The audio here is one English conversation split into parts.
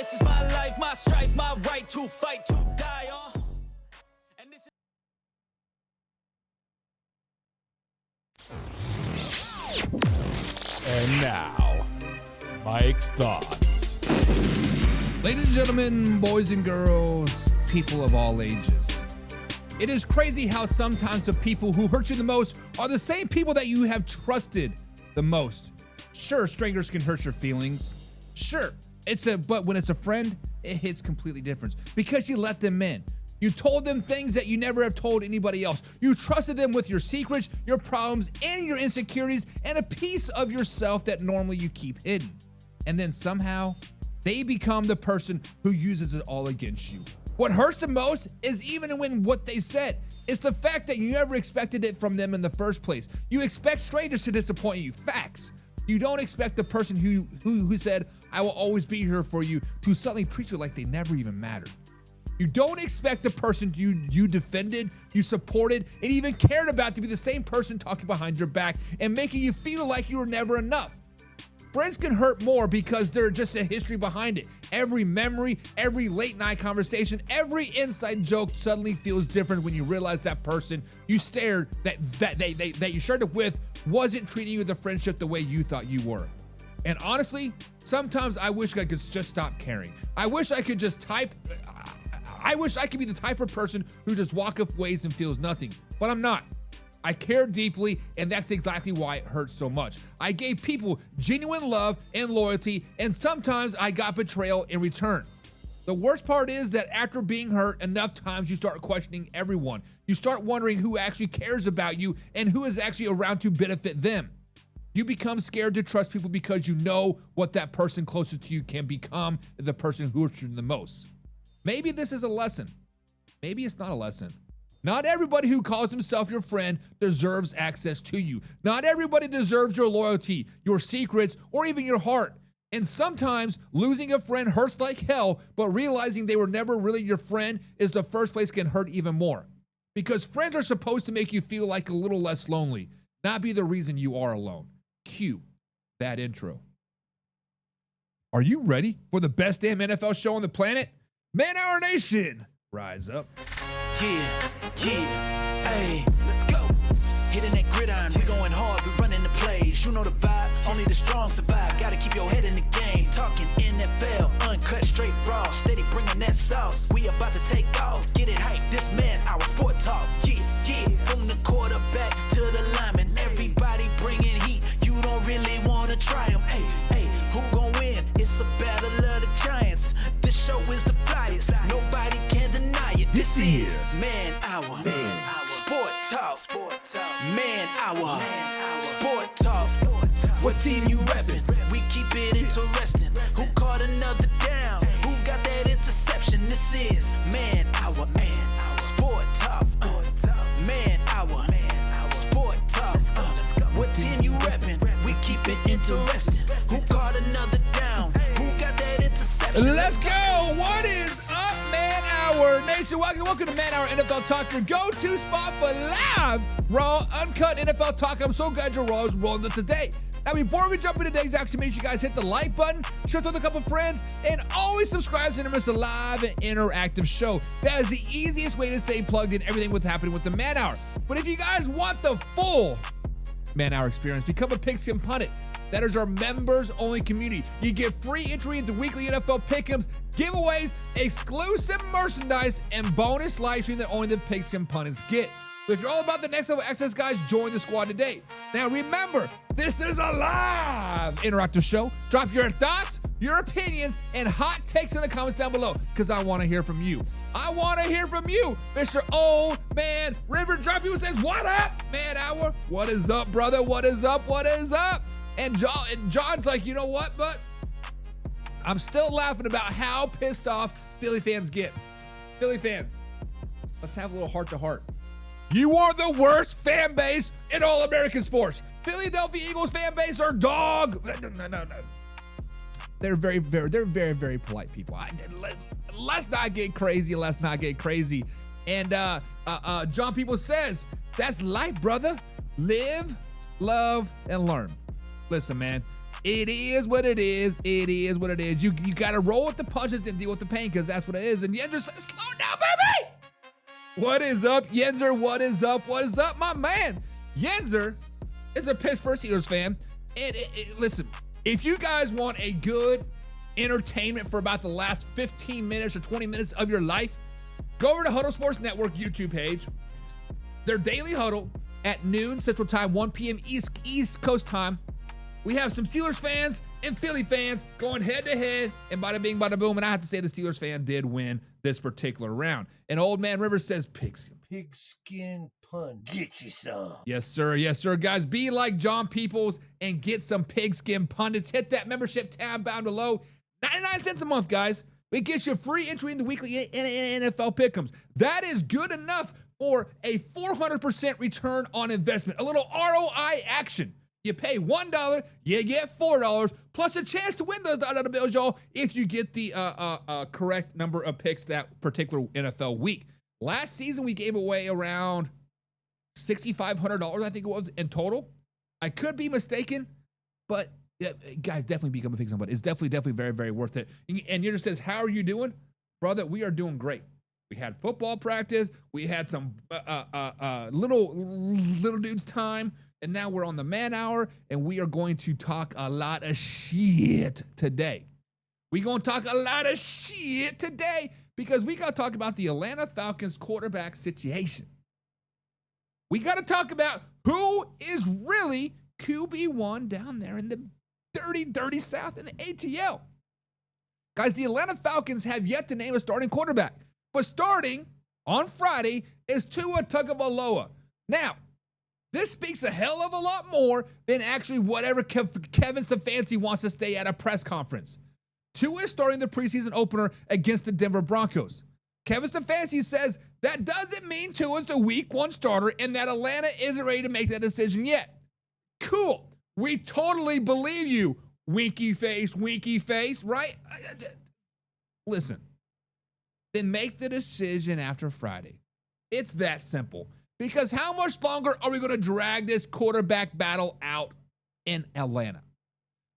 This is my life, my strife, my right to fight, to die on. And this is... And now, Mike's thoughts. Ladies and gentlemen, boys and girls, people of all ages. It is crazy how sometimes the people who hurt you the most are the same people that you have trusted the most. Sure, strangers can hurt your feelings. Sure, but when it's a friend, it hits completely different because you let them in. You told them things that you never have told anybody else. You trusted them with your secrets, your problems, and your insecurities, and a piece of yourself that normally you keep hidden. And then somehow, they become the person who uses it all against you. What hurts the most is even when what they said. It's the fact that you never expected it from them in the first place. You expect strangers to disappoint you. Facts. You don't expect the person who said, I will always be here for you, to suddenly treat you like they never even mattered. You don't expect the person you defended, you supported, and even cared about to be the same person talking behind your back and making you feel like you were never enough. Friends can hurt more because there's just a history behind it. Every memory, every late night conversation, every inside joke suddenly feels different when you realize that person you shared it with wasn't treating you with the friendship the way you thought you were. And honestly, sometimes I wish I could just stop caring. I wish I could be the type of person who just walks away and feels nothing, but I'm not. I care deeply, and that's exactly why it hurts so much. I gave people genuine love and loyalty, and sometimes I got betrayal in return. The worst part is that after being hurt enough times, you start questioning everyone. You start wondering who actually cares about you and who is actually around to benefit them. You become scared to trust people because you know what that person closest to you can become, the person who hurts you the most. Maybe this is a lesson. Maybe it's not a lesson. Not everybody who calls himself your friend deserves access to you. Not everybody deserves your loyalty, your secrets, or even your heart. And sometimes losing a friend hurts like hell, but realizing they were never really your friend is the first place can hurt even more. Because friends are supposed to make you feel like a little less lonely, not be the reason you are alone. Cue that intro. Are you ready for the best damn NFL show on the planet? Man Hour Nation, rise up. Yeah, ayy, let's go. Hitting that gridiron, we going hard, we running the plays. You know the vibe, only the strong survive. Gotta keep your head in the game. Talking NFL, uncut, straight raw. Steady bringing that sauce. We about to take off. Get it hype, this man, our sport talk. Yeah, from the quarterback to the lineman. Everybody bringing heat. You don't really wanna try them. Hey, who gon' win? It's a battle of the giants. This show is the flyest. Nobody can deny it. This is Man Hour. Sport Talk. Man Hour. Sport Talk. What team you reppin'? We keep it interesting. Who caught another down? Who got that interception? This is Man Hour. Sport Talk. Man Hour. Sport Talk. What team you reppin'? We keep it interesting. Who caught another down? Who got that interception? Let's go. What is up, Man Hour Nation? Welcome to Man Hour NFL Talk, your go-to spot for live, raw, uncut NFL talk. I'm so glad you're always rolling with today. Now, before we jump into today's action, make sure you guys hit the like button, share it with a couple friends, and always subscribe so you never miss a live and interactive show. That is the easiest way to stay plugged in everything what's happening with the Man Hour. But if you guys want the full Man Hour experience, become a Pigskin Pundit. That is our members-only community. You get free entry into weekly NFL pick'ems, giveaways, exclusive merchandise, and bonus live stream that only the Pigskin Pundits get. So if you're all about the next level access, guys, join the squad today. Now remember, this is a live interactive show. Drop your thoughts, your opinions, and hot takes in the comments down below, because I want to hear from you. I want to hear from you, Mr. Old Man River. Drop you says, what up, Man Hour? What is up, brother? What is up? What is up? And John's like, you know what, but I'm still laughing about how pissed off Philly fans get. Philly fans, let's have a little heart-to-heart. You are the worst fan base in all American sports. Philadelphia Eagles fan base are dog. No. They're very polite people. Let's not get crazy. And John People says, that's life, brother. Live, love, and learn. Listen, man, It is what it is. It is what it is. You got to roll with the punches and deal with the pain because that's what it is. And Yenzer says, slow down, baby. What is up, Yenzer? What is up? What is up, my man? Yenzer is a Pittsburgh Steelers fan. Listen, if you guys want a good entertainment for about the last 15 minutes or 20 minutes of your life, go over to Huddle Sports Network YouTube page. Their daily huddle at noon Central Time, 1 p.m. East Coast time. We have some Steelers fans and Philly fans going head to head, and bada bing, bada boom. And I have to say the Steelers fan did win this particular round. And Old Man Rivers says, pigskin pun, get you some. Yes, sir. Yes, sir. Guys, be like John Peoples and get some pigskin pundits. Hit that membership tab down below. 99 cents a month, guys. It gets you free entry in the weekly NFL pick'ems. That is good enough for a 400% return on investment. A little ROI action. You pay $1, you get $4, plus a chance to win those dollar bills, y'all, if you get the correct number of picks that particular NFL week. Last season, we gave away around $6,500, I think it was, in total. I could be mistaken, but yeah, guys, definitely become a pick somebody. It's definitely very, very worth it. And Yenzer says, how are you doing? Brother, we are doing great. We had football practice. We had some little dudes time. And now we're on the man hour, and we are going to talk a lot of shit today. We're going to talk a lot of shit today because we got to talk about the Atlanta Falcons quarterback situation. We got to talk about who is really QB1 down there in the dirty South in the ATL. Guys, the Atlanta Falcons have yet to name a starting quarterback, but starting on Friday is Tua Tagovailoa. Now, this speaks a hell of a lot more than actually whatever Kevin Stefanski wants to stay at a press conference. Tua is starting the preseason opener against the Denver Broncos. Kevin Stefanski says that doesn't mean Tua's the week 1 starter and that Atlanta isn't ready to make that decision yet. Cool. We totally believe you, winky face, right? Listen, then make the decision after Friday. It's that simple. Because how much longer are we going to drag this quarterback battle out in Atlanta?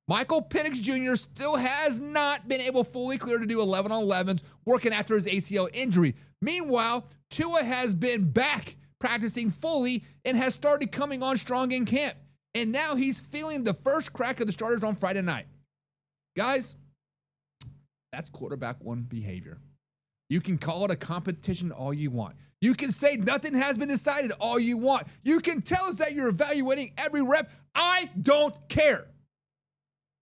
Michael Penix Jr. still has not been able fully clear to do 11-on-11s working after his ACL injury. Meanwhile, Tua has been back practicing fully and has started coming on strong in camp. And now he's feeling the first crack of the starters on Friday night. Guys, that's quarterback 1 behavior. You can call it a competition all you want. You can say nothing has been decided all you want. You can tell us that you're evaluating every rep. I don't care.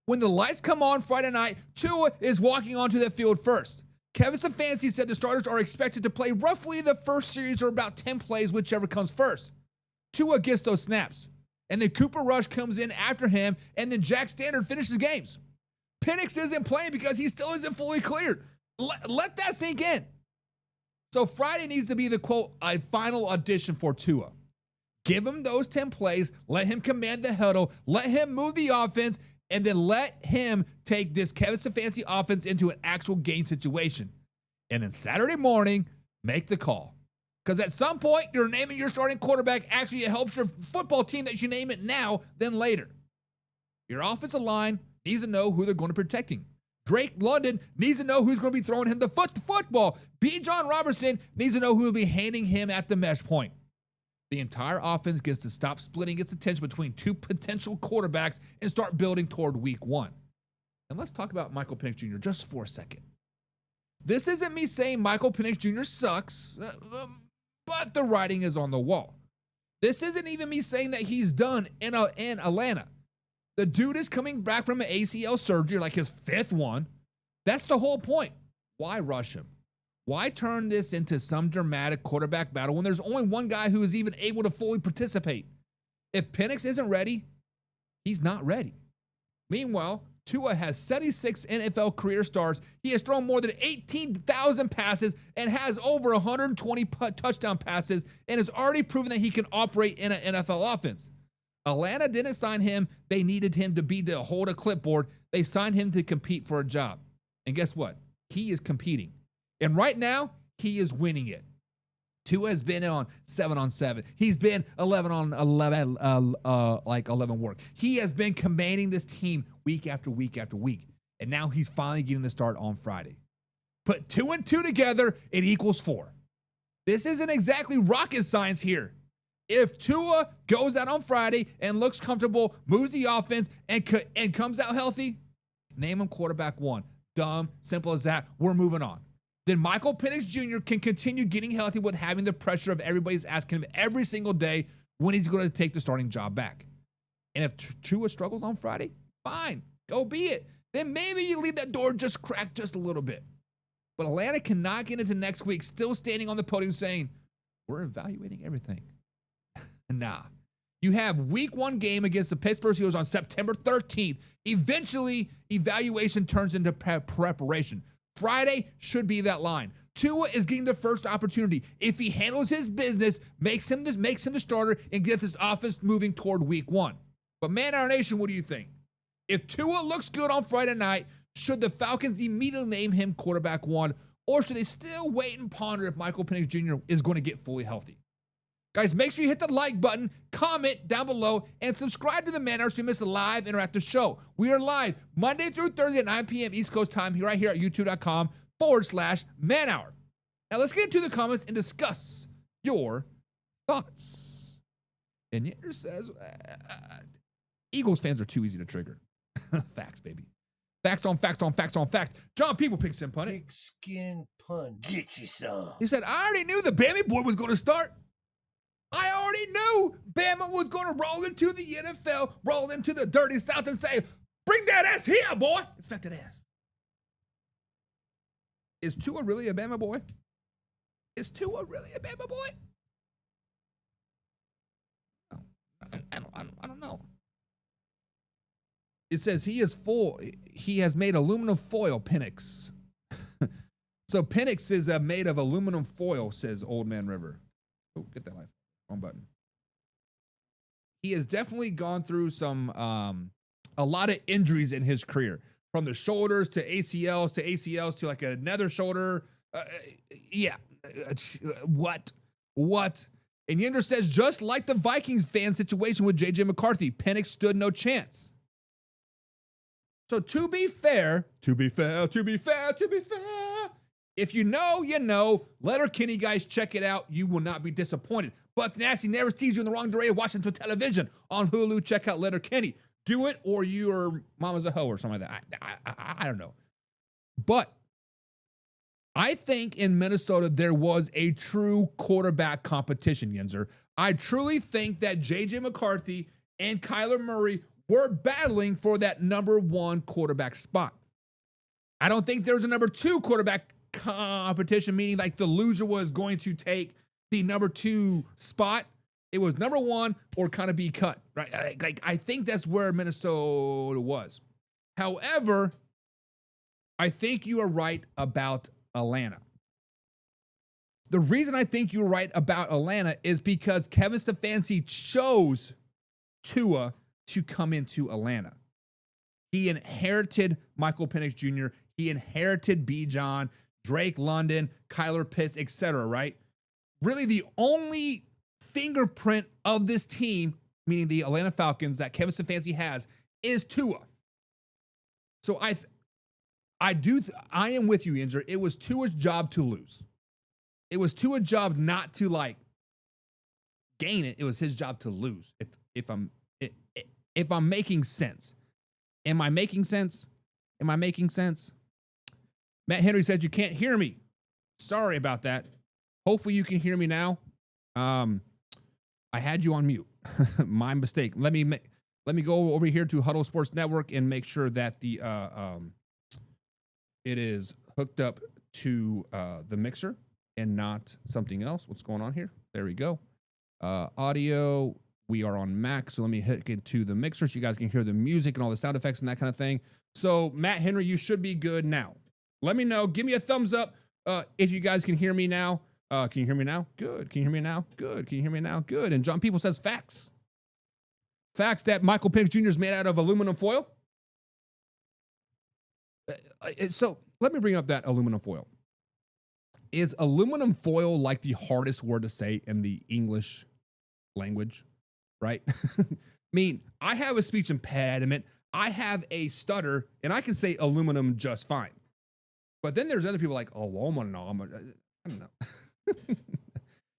When the lights come on Friday night, Tua is walking onto the field first. Kevin Stefanski said the starters are expected to play roughly the first series or about 10 plays, whichever comes first. Tua gets those snaps. And then Cooper Rush comes in after him, and then Jack Standard finishes games. Penix isn't playing because he still isn't fully cleared. Let that sink in. So Friday needs to be the, quote, a final audition for Tua. Give him those 10 plays, let him command the huddle, let him move the offense, and then let him take this Kevin Stefanski offense into an actual game situation. And then Saturday morning, make the call. Because at some point, you're naming your starting quarterback. Actually, it helps your football team that you name it now than later. Your offensive line needs to know who they're going to be protecting. Drake London needs to know who's going to be throwing him the football. B. John Robertson needs to know who will be handing him at the mesh point. The entire offense gets to stop splitting its attention between 2 potential quarterbacks and start building toward week 1. And let's talk about Michael Penix Jr. just for a second. This isn't me saying Michael Penix Jr. sucks, but the writing is on the wall. This isn't even me saying that he's done in Atlanta. The dude is coming back from an ACL surgery, like his 5th one. That's the whole point. Why rush him? Why turn this into some dramatic quarterback battle when there's only one guy who is even able to fully participate? If Penix isn't ready, he's not ready. Meanwhile, Tua has 76 NFL career starts. He has thrown more than 18,000 passes and has over 120 touchdown passes and has already proven that he can operate in an NFL offense. Atlanta didn't sign him. They needed him to hold a clipboard. They signed him to compete for a job. And guess what? He is competing. And right now, he is winning it. Tua has been on 7 on 7. He's been 11 on 11, like 11 work. He has been commanding this team week after week after week. And now he's finally getting the start on Friday. Put 2 and 2 together, it equals 4. This isn't exactly rocket science here. If Tua goes out on Friday and looks comfortable, moves the offense, and comes out healthy, name him quarterback 1. Dumb, simple as that. We're moving on. Then Michael Penix Jr. can continue getting healthy with having the pressure of everybody's asking him every single day when he's going to take the starting job back. And if Tua struggles on Friday, fine, go be it. Then maybe you leave that door just cracked just a little bit. But Atlanta cannot get into next week still standing on the podium saying, we're evaluating everything. Nah. You have week 1 game against the Pittsburgh Steelers on September 13th. Eventually, evaluation turns into preparation. Friday should be that line. Tua is getting the first opportunity. If he handles his business, makes him the starter, and gets this offense moving toward week 1. But Man Our Nation, what do you think? If Tua looks good on Friday night, should the Falcons immediately name him quarterback 1, or should they still wait and ponder if Michael Penix Jr. is going to get fully healthy? Guys, make sure you hit the like button, comment down below, and subscribe to the Man Hour so you miss a live interactive show. We are live Monday through Thursday at 9 p.m. East Coast time right here at youtube.com/Man Hour. Now let's get into the comments and discuss your thoughts. And Yinder says, Eagles fans are too easy to trigger. Facts, baby. Facts on facts on facts on facts. John People picks him punny. Big skin pun. Get you some. He said, I already knew the Bammy boy was going to start. I already knew Bama was going to roll into the NFL, roll into the dirty South and say, bring that ass here, boy. Expect that ass. Is Tua really a Bama boy? Is Tua really a Bama boy? No, I don't know. It says he has made aluminum foil, Penix. So Penix is made of aluminum foil, says Old Man River. Oh, get that life. Wrong button. He has definitely gone through some, a lot of injuries in his career, from the shoulders to ACLs to like another shoulder. Yeah. What? And Yinder says, just like the Vikings fan situation with JJ McCarthy, Penix stood no chance. So to be fair, if you know, you know. Letterkenny, guys, check it out. You will not be disappointed. But Nasty never sees you in the wrong direction watching television on Hulu. Check out Letterkenny. Do it, or your mama's a hoe or something like that. I don't know. But I think in Minnesota there was a true quarterback competition, Yenzer. I truly think that J.J. McCarthy and Kyler Murray were battling for that number 1 quarterback spot. I don't think there was a number 2 quarterback competition, meaning like the loser was going to take the number 2 spot. It was number 1 or kind of be cut, right? Like I think that's where Minnesota was. However, I think you are right about Atlanta. The reason I think you're right about Atlanta is because Kevin Stefanski chose Tua to come into Atlanta. He inherited Michael Penix Jr. He inherited Bijan, Drake London, Kyler Pitts, etc., right? Really the only fingerprint of this team, meaning the Atlanta Falcons, that Kevin Stefanski has is Tua. So I am with you, Injur. It was Tua's job to lose. It was Tua's job not to like gain it. It was his job to lose. If I'm making sense. Am I making sense? Matt Henry says you can't hear me. Sorry about that. Hopefully you can hear me now. I had you on mute. My mistake. Let me go over here to Huddle Sports Network and make sure that the it is hooked up to the mixer and not something else. What's going on here? There we go. Audio. We are on Mac, so let me hit it to the mixer so you guys can hear the music and all the sound effects and that kind of thing. So, Matt Henry, you should be good now. Let me know. Give me a thumbs up if you guys can hear me now. Can you hear me now? Good. Can you hear me now? Good. Can you hear me now? Good. And John People says facts. Facts that Michael Penix Jr. is made out of aluminum foil. So, let me bring up that aluminum foil. Is aluminum foil like the hardest word to say in the English language, right? I mean, I have a speech impediment. I have a stutter, and I can say aluminum just fine. But then there's other people like, oh, aluminum. I don't know.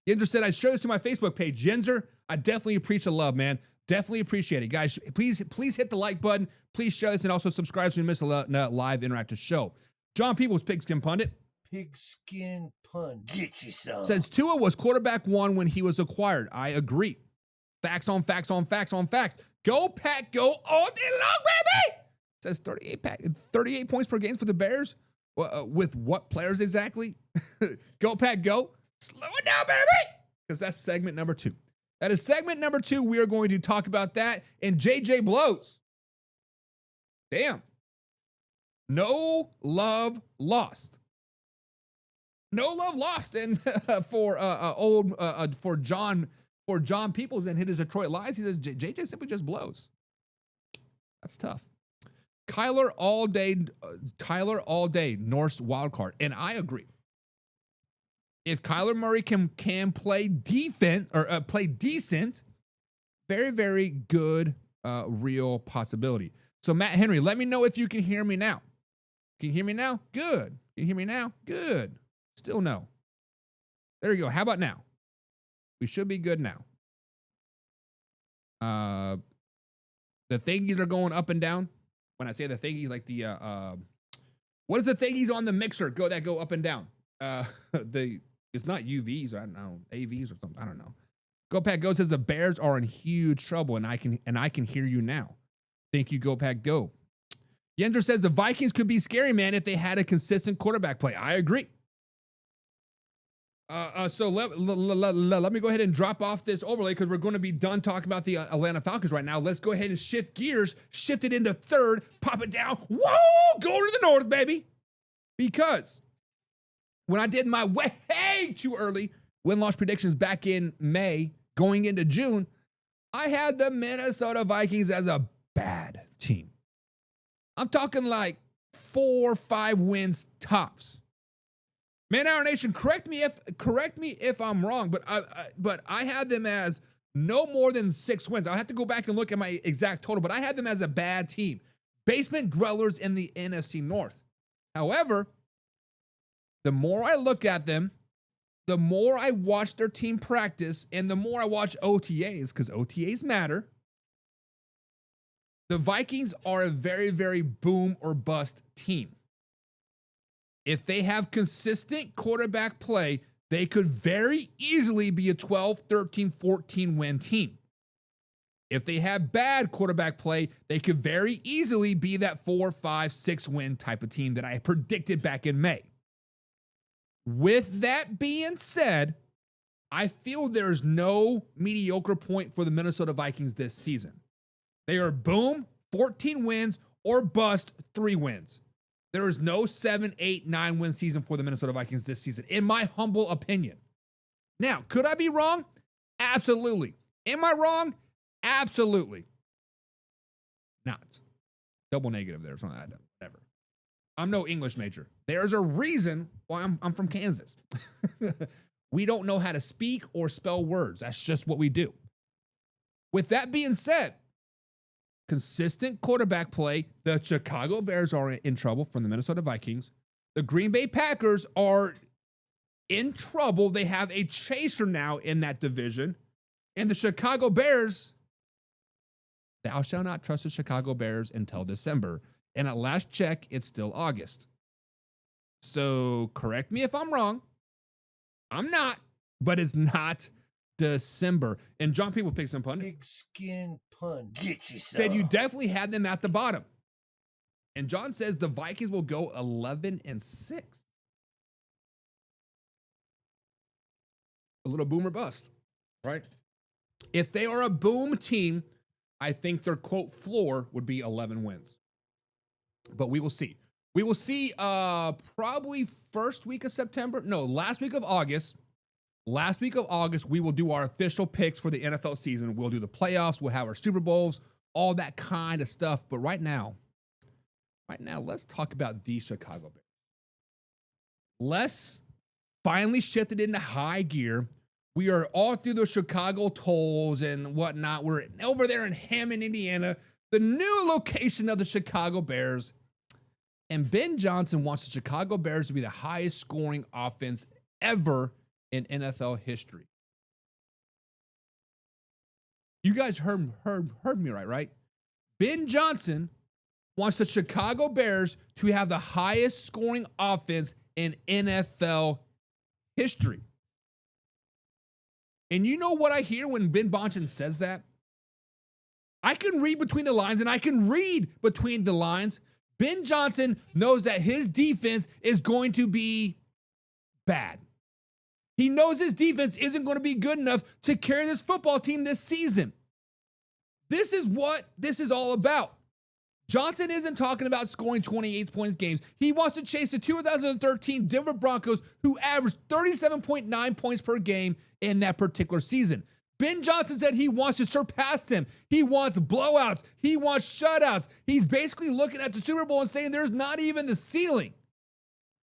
Yenzer said, I share this to my Facebook page. Yenzer, I definitely appreciate the love, man. Definitely appreciate it. Guys, please hit the like button. Please share this and also subscribe so you miss a live interactive show. John Peoples, Pigskin Pundit. Pigskin pun. Get you some. Says Tua was quarterback one when he was acquired. I agree. Facts on facts on facts on facts. Go Pack, go all day long, baby. Says 38 points per game for the Bears. With what players exactly? Go Pack, go. Slow it down, baby. Because that's segment number 2. That is segment number 2. We are going to talk about that. And JJ blows. Damn. No love lost. No love lost, and for John Peoples and his Detroit Lions, he says JJ simply just blows. That's tough. Kyler all day, Norse wild card, and I agree. If Kyler Murray can play defense or play decent, very very good real possibility. So Matt Henry, let me know if you can hear me now. Can you hear me now? Good. Can you hear me now? Good. Still no. There you go. How about now? We should be good now. The thingies are going up and down. When I say the thingies, like the what is the thingies on the mixer that go up and down? It's not UVs, I don't know, AVs or something. I don't know. Go Pack Go says the Bears are in huge trouble, and I can hear you now. Thank you, Go Pack Go. Yenzer says the Vikings could be scary, man, if they had a consistent quarterback play. I agree. So let me go ahead and drop off this overlay because we're going to be done talking about the Atlanta Falcons right now. Let's go ahead and shift gears, shift it into third, pop it down. Whoa, go to the north, baby. Because when I did my way too early win-loss predictions back in May, going into June, I had the Minnesota Vikings as a bad team. I'm talking like 4 or 5 wins tops. Man, Our Nation, correct me if I'm wrong, but I had them as no more than 6 wins. I'll have to go back and look at my exact total, but I had them as a bad team. Basement dwellers in the NFC North. However, the more I look at them, the more I watch their team practice, and the more I watch OTAs, because OTAs matter, the Vikings are a very, very boom or bust team. If they have consistent quarterback play, they could very easily be a 12, 13, 14 win team. If they have bad quarterback play, they could very easily be that 4, 5, 6 win type of team that I predicted back in May. With that being said, I feel there's no mediocre point for the Minnesota Vikings this season. They are boom, 14 wins, or bust, 3 wins. There is no 7, 8, 9 win season for the Minnesota Vikings this season, in my humble opinion. Now, could I be wrong? Absolutely. Am I wrong? Absolutely. Not. Double negative there. Something like that. Whatever. I'm no English major. There's a reason why I'm from Kansas. We don't know how to speak or spell words. That's just what we do. With that being said, consistent quarterback play. The Chicago Bears are in trouble from the Minnesota Vikings. The Green Bay Packers are in trouble. They have a chaser now in that division. And the Chicago Bears, thou shalt not trust the Chicago Bears until December. And at last check, it's still August. So correct me if I'm wrong. I'm not, but it's not December. And John People picks some pun. Pigskin pun. Get you some. Said you definitely had them at the bottom. And John says the Vikings will go 11-6. A little boom or bust, right? If they are a boom team, I think their quote floor would be 11 wins. But we will see. We will see probably first week of September. No, last week of August. Last week of August, we will do our official picks for the NFL season. We'll do the playoffs. We'll have our Super Bowls, all that kind of stuff. But right now, let's talk about the Chicago Bears. Let's finally shifted into high gear. We are all through the Chicago tolls and whatnot. We're over there in Hammond, Indiana, the new location of the Chicago Bears. And Ben Johnson wants the Chicago Bears to be the highest scoring offense ever in NFL history. You guys heard me right? Ben Johnson wants the Chicago Bears to have the highest scoring offense in NFL history. And you know what I hear when Ben Johnson says that? I can read between the lines, and I can read between the lines. Ben Johnson knows that his defense is going to be bad. He knows his defense isn't going to be good enough to carry this football team this season. This is what this is all about. Johnson isn't talking about scoring 28 points games. He wants to chase the 2013 Denver Broncos, who averaged 37.9 points per game in that particular season. Ben Johnson said he wants to surpass them. He wants blowouts. He wants shutouts. He's basically looking at the Super Bowl and saying there's not even the ceiling.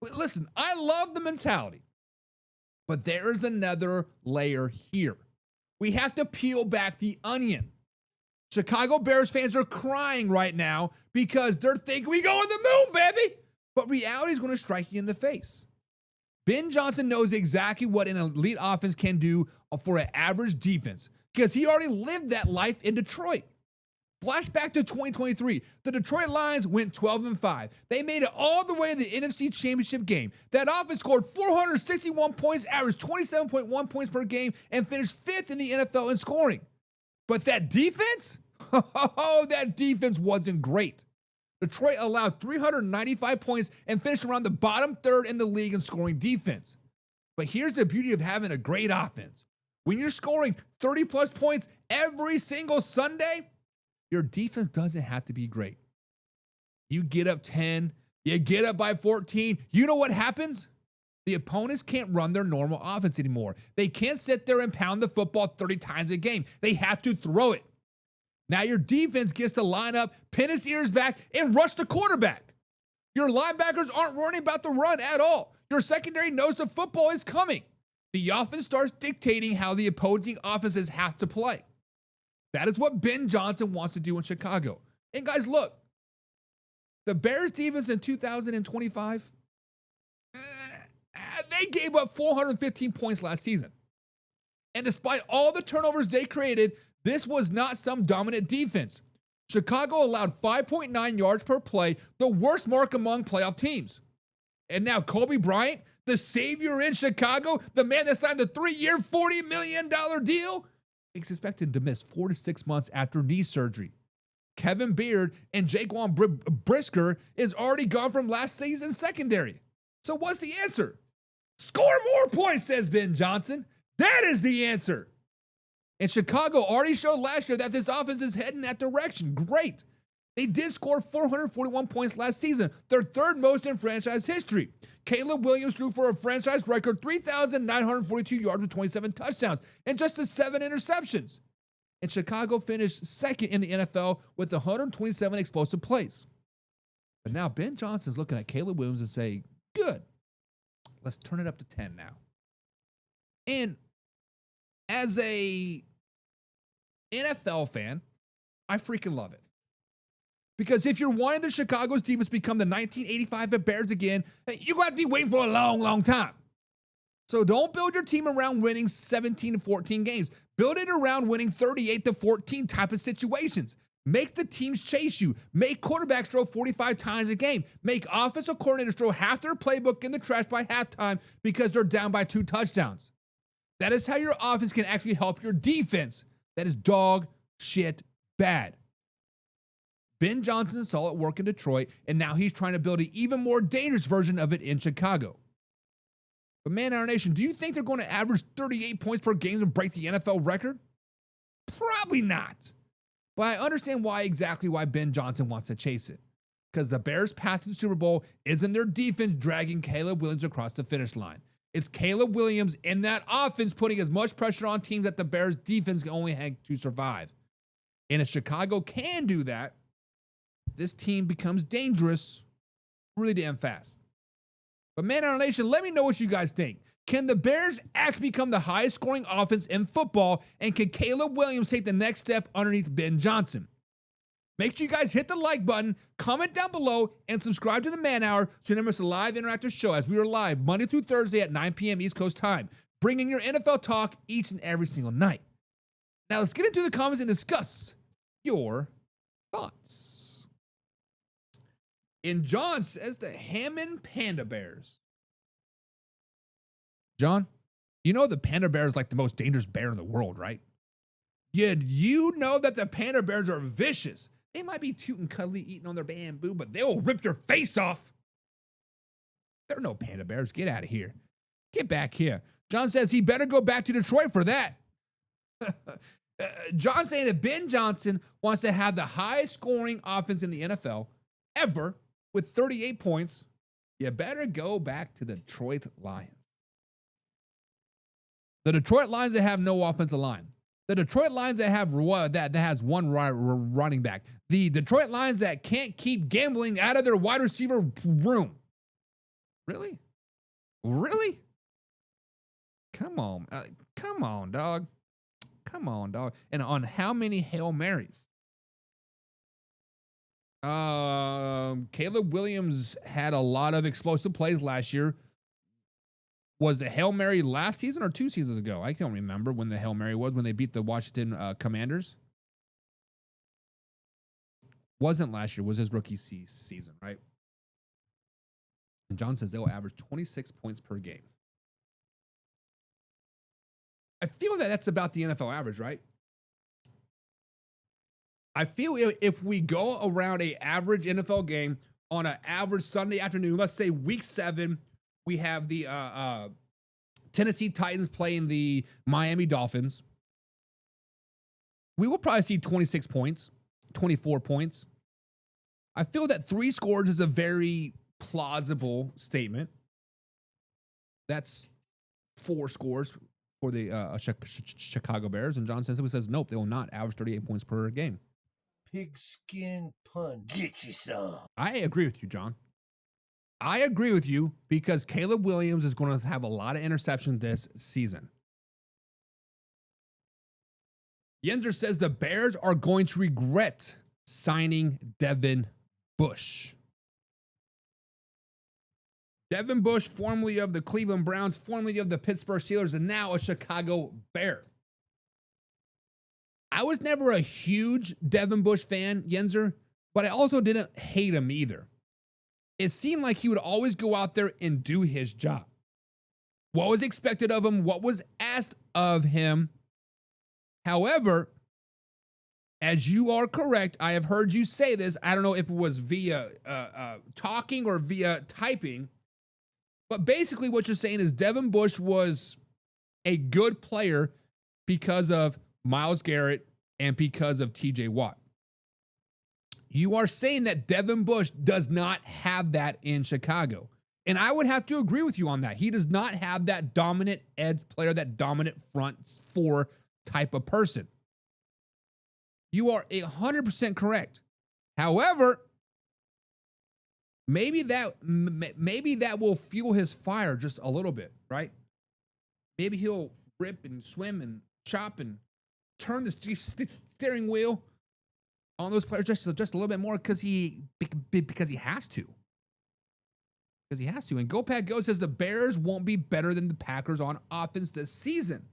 But listen, I love the mentality, but there is another layer here. We have to peel back the onion. Chicago Bears fans are crying right now because they're thinking we go on the moon, baby. But reality is going to strike you in the face. Ben Johnson knows exactly what an elite offense can do for an average defense because he already lived that life in Detroit. Flashback to 2023. The Detroit Lions went 12-5. They made it all the way to the NFC Championship game. That offense scored 461 points, averaged 27.1 points per game, and finished 5th in the NFL in scoring. But that defense? Oh, that defense wasn't great. Detroit allowed 395 points and finished around the bottom third in the league in scoring defense. But here's the beauty of having a great offense. When you're scoring 30-plus points every single Sunday, your defense doesn't have to be great. You get up 10, you get up by 14. You know what happens? The opponents can't run their normal offense anymore. They can't sit there and pound the football 30 times a game. They have to throw it. Now your defense gets to line up, pin its ears back, and rush the quarterback. Your linebackers aren't worrying about the run at all. Your secondary knows the football is coming. The offense starts dictating how the opposing offenses have to play. That is what Ben Johnson wants to do in Chicago. And guys, look, the Bears defense in 2025, they gave up 415 points last season. And despite all the turnovers they created, this was not some dominant defense. Chicago allowed 5.9 yards per play, the worst mark among playoff teams. And now Kobe Bryant, the savior in Chicago, the man that signed the 3-year, $40 million deal, is expected to miss 4 to 6 months after knee surgery. Kevin Beard and Jaquan Brisker is already gone from last season's secondary. So what's the answer? Score more points, says Ben Johnson. That is the answer. And Chicago already showed last year that this offense is heading that direction. Great. They did score 441 points last season, their third most in franchise history. Caleb Williams threw for a franchise record 3,942 yards with 27 touchdowns and just 7 interceptions. And Chicago finished second in the NFL with 127 explosive plays. But now Ben Johnson's looking at Caleb Williams and saying, good, let's turn it up to 10 now. And as a NFL fan, I freaking love it. Because if you're wanting the Chicago's defense to become the 1985 Bears again, you're going to have to be waiting for a long, long time. So don't build your team around winning 17 to 14 games. Build it around winning 38 to 14 type of situations. Make the teams chase you. Make quarterbacks throw 45 times a game. Make offensive coordinators throw half their playbook in the trash by halftime because they're down by 2 touchdowns. That is how your offense can actually help your defense that is dog shit bad. Ben Johnson saw it work in Detroit, and now he's trying to build an even more dangerous version of it in Chicago. But man, our nation, do you think they're going to average 38 points per game and break the NFL record? Probably not. But I understand why Ben Johnson wants to chase it. Because the Bears' path to the Super Bowl isn't their defense dragging Caleb Williams across the finish line. It's Caleb Williams in that offense putting as much pressure on teams that the Bears' defense can only have to survive. And if Chicago can do that, this team becomes dangerous really damn fast. But man, our nation, let me know what you guys think. Can the Bears actually become the highest scoring offense in football? And can Caleb Williams take the next step underneath Ben Johnson? Make sure you guys hit the like button, comment down below, and subscribe to the Man Hour so you never miss a live interactive show as we are live Monday through Thursday at 9 p.m. East Coast time, bringing your NFL talk each and every single night. Now let's get into the comments and discuss your thoughts. And John says the Hammond Panda Bears. John, you know the panda bear is like the most dangerous bear in the world, right? Yeah, you know that the panda bears are vicious. They might be cute and cuddly eating on their bamboo, but they will rip your face off. There are no panda bears. Get out of here. Get back here. John says he better go back to Detroit for that. John saying that Ben Johnson wants to have the highest scoring offense in the NFL ever with 38 points. You better go back to the Detroit Lions. The Detroit Lions that have no offensive line. The Detroit Lions that have that has one running back. The Detroit Lions that can't keep gambling out of their wide receiver room. Really? Really? Come on. Come on, dog. Come on, dog. And on how many Hail Marys? Caleb Williams had a lot of explosive plays last year. Was the Hail Mary last season or 2 seasons ago? I can't remember when the Hail Mary was, when they beat the Washington Commanders. Wasn't last year, was his rookie season, right? And John says they'll average 26 points per game. I feel that that's about the NFL average, right? I feel if we go around an average NFL game on an average Sunday afternoon, let's say week 7, we have the Tennessee Titans playing the Miami Dolphins. We will probably see 26 points, 24 points. I feel that 3 scores is a very plausible statement. That's 4 scores for the Chicago Bears. And John Sensible says, nope, they will not average 38 points per game. Pigskin pun. Get you some. I agree with you, John. I agree with you because Caleb Williams is going to have a lot of interceptions this season. Yenzer says the Bears are going to regret signing Devin Bush. Devin Bush, formerly of the Cleveland Browns, formerly of the Pittsburgh Steelers, and now a Chicago Bear. I was never a huge Devin Bush fan, Yenzer, but I also didn't hate him either. It seemed like he would always go out there and do his job. What was expected of him, what was asked of him. However, as you are correct, I have heard you say this. I don't know if it was via talking or via typing, but basically what you're saying is Devin Bush was a good player because of Myles Garrett and because of TJ Watt. You are saying that Devin Bush does not have that in Chicago. And I would have to agree with you on that. He does not have that dominant edge player, that dominant front 4 type of person. You are 100% correct. However, maybe that will fuel his fire just a little bit, right? Maybe he'll rip and swim and chop and turn the steering wheel on those players just a little bit more because he has to. Because he has to. And Go Pack Go says the Bears won't be better than the Packers on offense this season.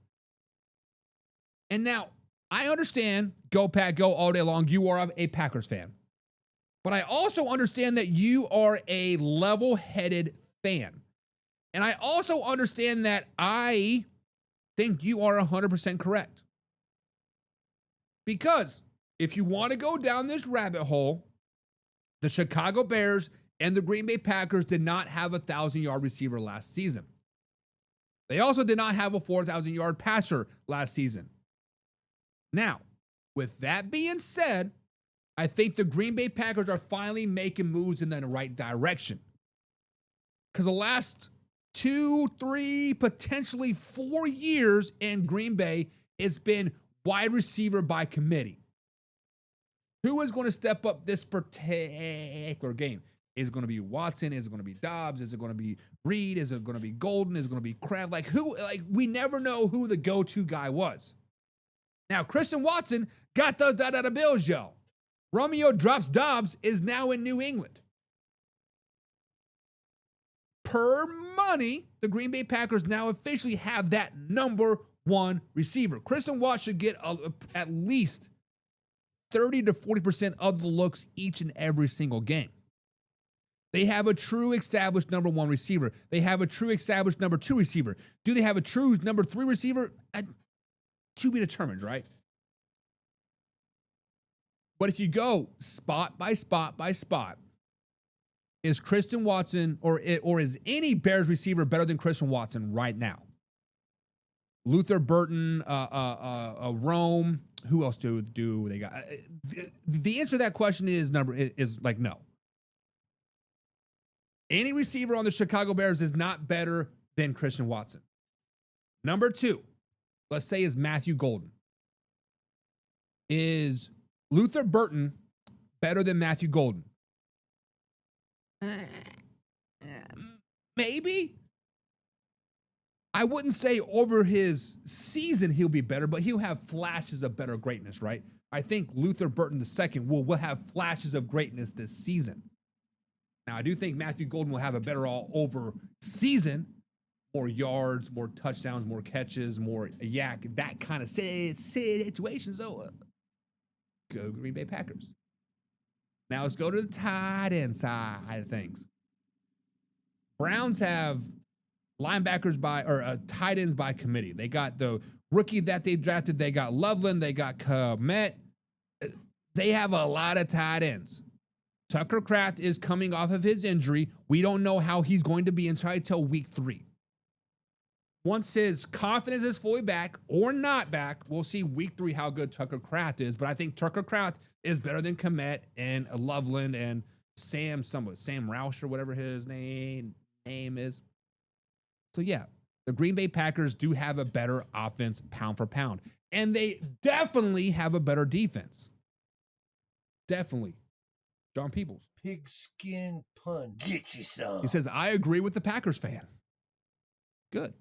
And now, I understand Go Pack Go all day long. You are a Packers fan. But I also understand that you are a level-headed fan. And I also understand that I think you are 100% correct. Because if you want to go down this rabbit hole, the Chicago Bears and the Green Bay Packers did not have a 1,000-yard receiver last season. They also did not have a 4,000-yard passer last season. Now, with that being said, I think the Green Bay Packers are finally making moves in the right direction. Because the last 2, 3, potentially 4 years in Green Bay, it's been wide receiver by committee. Who is going to step up this particular game? Is it going to be Watson? Is it going to be Dobbs? Is it going to be Reed? Is it going to be Golden? Is it going to be Kraft? Like who? Like we never know who the go-to guy was. Now Christian Watson got those da-da-da Bills, yo. Romeo drops Dobbs is now in New England. Per money, the Green Bay Packers now officially have that number one receiver. Christian Watson should get at least 30 to 40% of the looks each and every single game. They have a true established number one receiver. They have a true established number two receiver. Do they have a true number three receiver? To be determined, right? But if you go spot by spot by spot, is Christian Watson or is any Bears receiver better than Christian Watson right now? Luther Burton, Rome. Who else do they got? The answer to that question is like no. Any receiver on the Chicago Bears is not better than Christian Watson. Number two, let's say is Matthew Golden. Is Luther Burton better than Matthew Golden? Maybe. I wouldn't say over his season he'll be better, but he'll have flashes of better greatness, right? I think Luther Burton II will have flashes of greatness this season. Now, I do think Matthew Golden will have a better all-over season. More yards, more touchdowns, more catches, more yak, that kind of situation. So, go Green Bay Packers. Now, let's go to the tight end side of things. Browns have linebackers tight ends by committee. They got the rookie that they drafted. They got Loveland. They got Komet. They have a lot of tight ends. Tucker Kraft is coming off of his injury. We don't know how he's going to be until week 3. Once his confidence is fully back or not back, we'll see week 3 how good Tucker Kraft is. But I think Tucker Kraft is better than Komet and Loveland and Sam Roush or whatever his name is. So yeah, the Green Bay Packers do have a better offense pound for pound. And they definitely have a better defense. Definitely. John Peoples. Pigskin pun. Get you some. He says, I agree with the Packers fan. Good.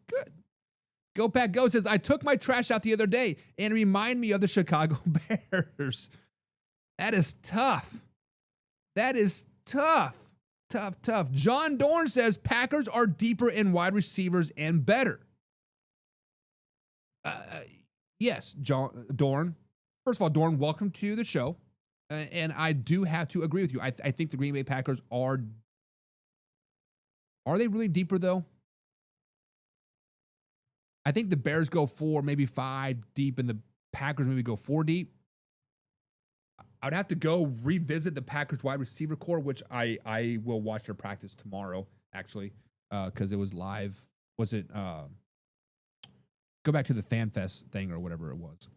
Good. Go Pack Go says, I took my trash out the other day and remind me of the Chicago Bears. That is tough. That is tough. Tough. John Dorn says Packers are deeper in wide receivers and better. Yes, John Dorn. First of all, Dorn, welcome to the show. And I do have to agree with you. I think the Green Bay Packers are they really deeper though? I think the Bears go 4, maybe 5 deep, and the Packers maybe go 4 deep. I would have to go revisit the Packers wide receiver core, which I will watch their practice tomorrow, actually, because it was live. Was it? Go back to the Fan Fest thing or whatever it was.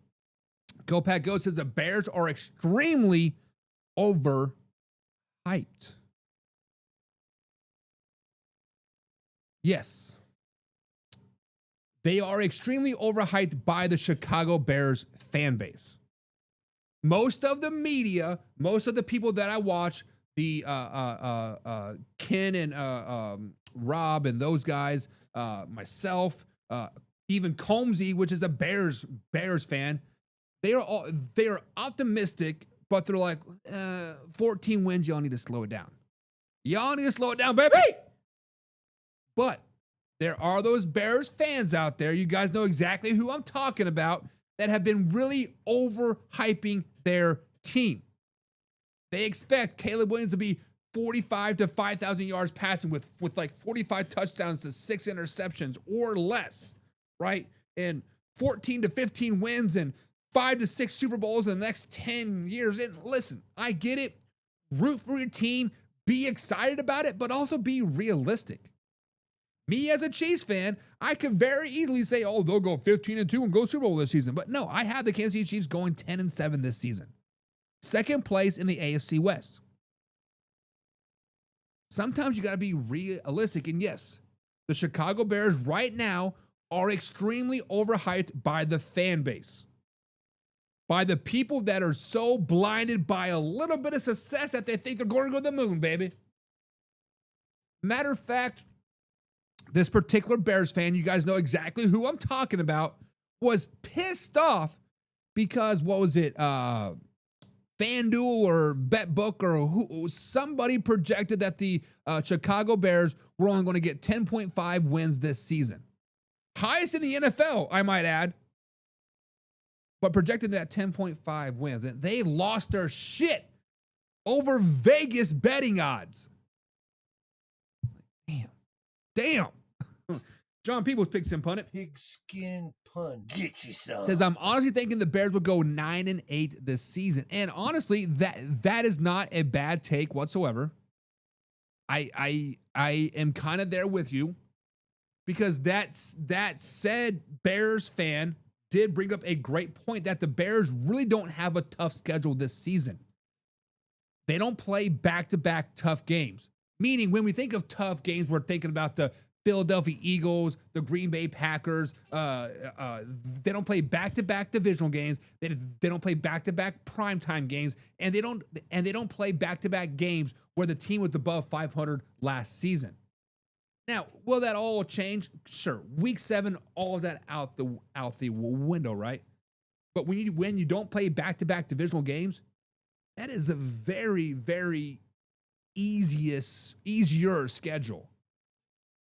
Go Pack Go says the Bears are extremely overhyped. Yes. They are extremely overhyped by the Chicago Bears fan base. Most of the media, most of the people that I watch, the Ken and Rob and those guys, myself, even Combsy, which is a Bears fan, they are optimistic, but they're like, 14 wins, y'all need to slow it down. Y'all need to slow it down, baby. But there are those Bears fans out there, you guys know exactly who I'm talking about, that have been really overhyping their team. They expect Caleb Williams to be 45 to 5,000 yards passing with like 45 touchdowns to 6 interceptions or less, right? And 14 to 15 wins and 5 to 6 Super Bowls in the next 10 years. And listen, I get it. Root for your team, be excited about it, but also be realistic. Me as a Chiefs fan, I could very easily say, oh, they'll go 15-2 and go Super Bowl this season. But no, I have the Kansas City Chiefs going 10-7 this season. Second place in the AFC West. Sometimes you got to be realistic. And yes, the Chicago Bears right now are extremely overhyped by the fan base. by the people that are so blinded by a little bit of success that they think they're going to go to the moon, baby. Matter of fact, this particular Bears fan, you guys know exactly who I'm talking about, was pissed off because, what was it, FanDuel or BetBook or somebody projected that the Chicago Bears were only going to get 10.5 wins this season. Highest in the NFL, I might add, but projected that 10.5 wins. And they lost their shit over Vegas betting odds. Damn. John Peoples picks and punted. Pigskin pun. Get you some. Says, I'm honestly thinking the Bears will go 9-8 this season. And honestly, that is not a bad take whatsoever. I am kind of there with you, because that said Bears fan did bring up a great point that the Bears really don't have a tough schedule this season. They don't play back-to-back tough games. Meaning, when we think of tough games, we're thinking about the Philadelphia Eagles, the Green Bay Packers. They don't play back-to-back divisional games. They don't play back-to-back primetime games, and they don't play back-to-back games where the team was above 500 last season. Now, will that all change? Sure. Week 7, all of that out the window, right? But when you don't play back-to-back divisional games, that is a very, very easier schedule.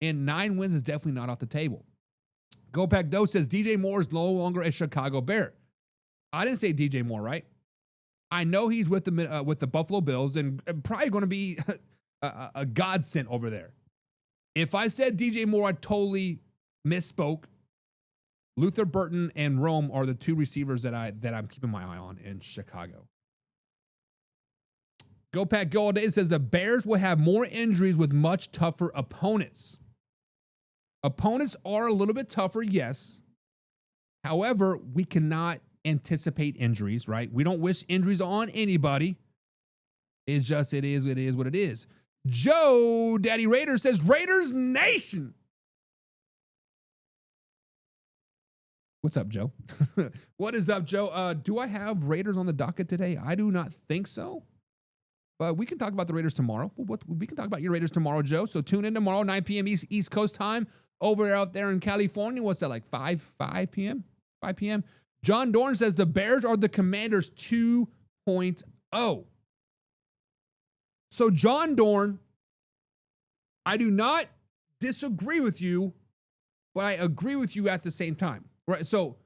And 9 wins is definitely not off the table. Go Pack Doe says DJ Moore is no longer a Chicago Bear. I didn't say DJ Moore, right? I know he's with the Buffalo Bills and probably going to be a godsend over there. If I said DJ Moore, I totally misspoke. Luther Burton and Rome are the 2 receivers that I'm keeping my eye on in Chicago. Go Pack Go All Day says the Bears will have more injuries with much tougher opponents. Opponents are a little bit tougher, yes. However, we cannot anticipate injuries, right? We don't wish injuries on anybody. It's just, it is what it is. Joe Daddy Raider says Raiders Nation. What's up, Joe? What is up, Joe? Do I have Raiders on the docket today? I do not think so. But we can talk about the Raiders tomorrow. We can talk about your Raiders tomorrow, Joe. So tune in tomorrow, 9 p.m. East Coast time, over out there in California. What's that, like 5 p.m.? 5 p.m. John Dorn says the Bears are the Commanders 2.0. So John Dorn, I do not disagree with you, but I agree with you at the same time. Right? So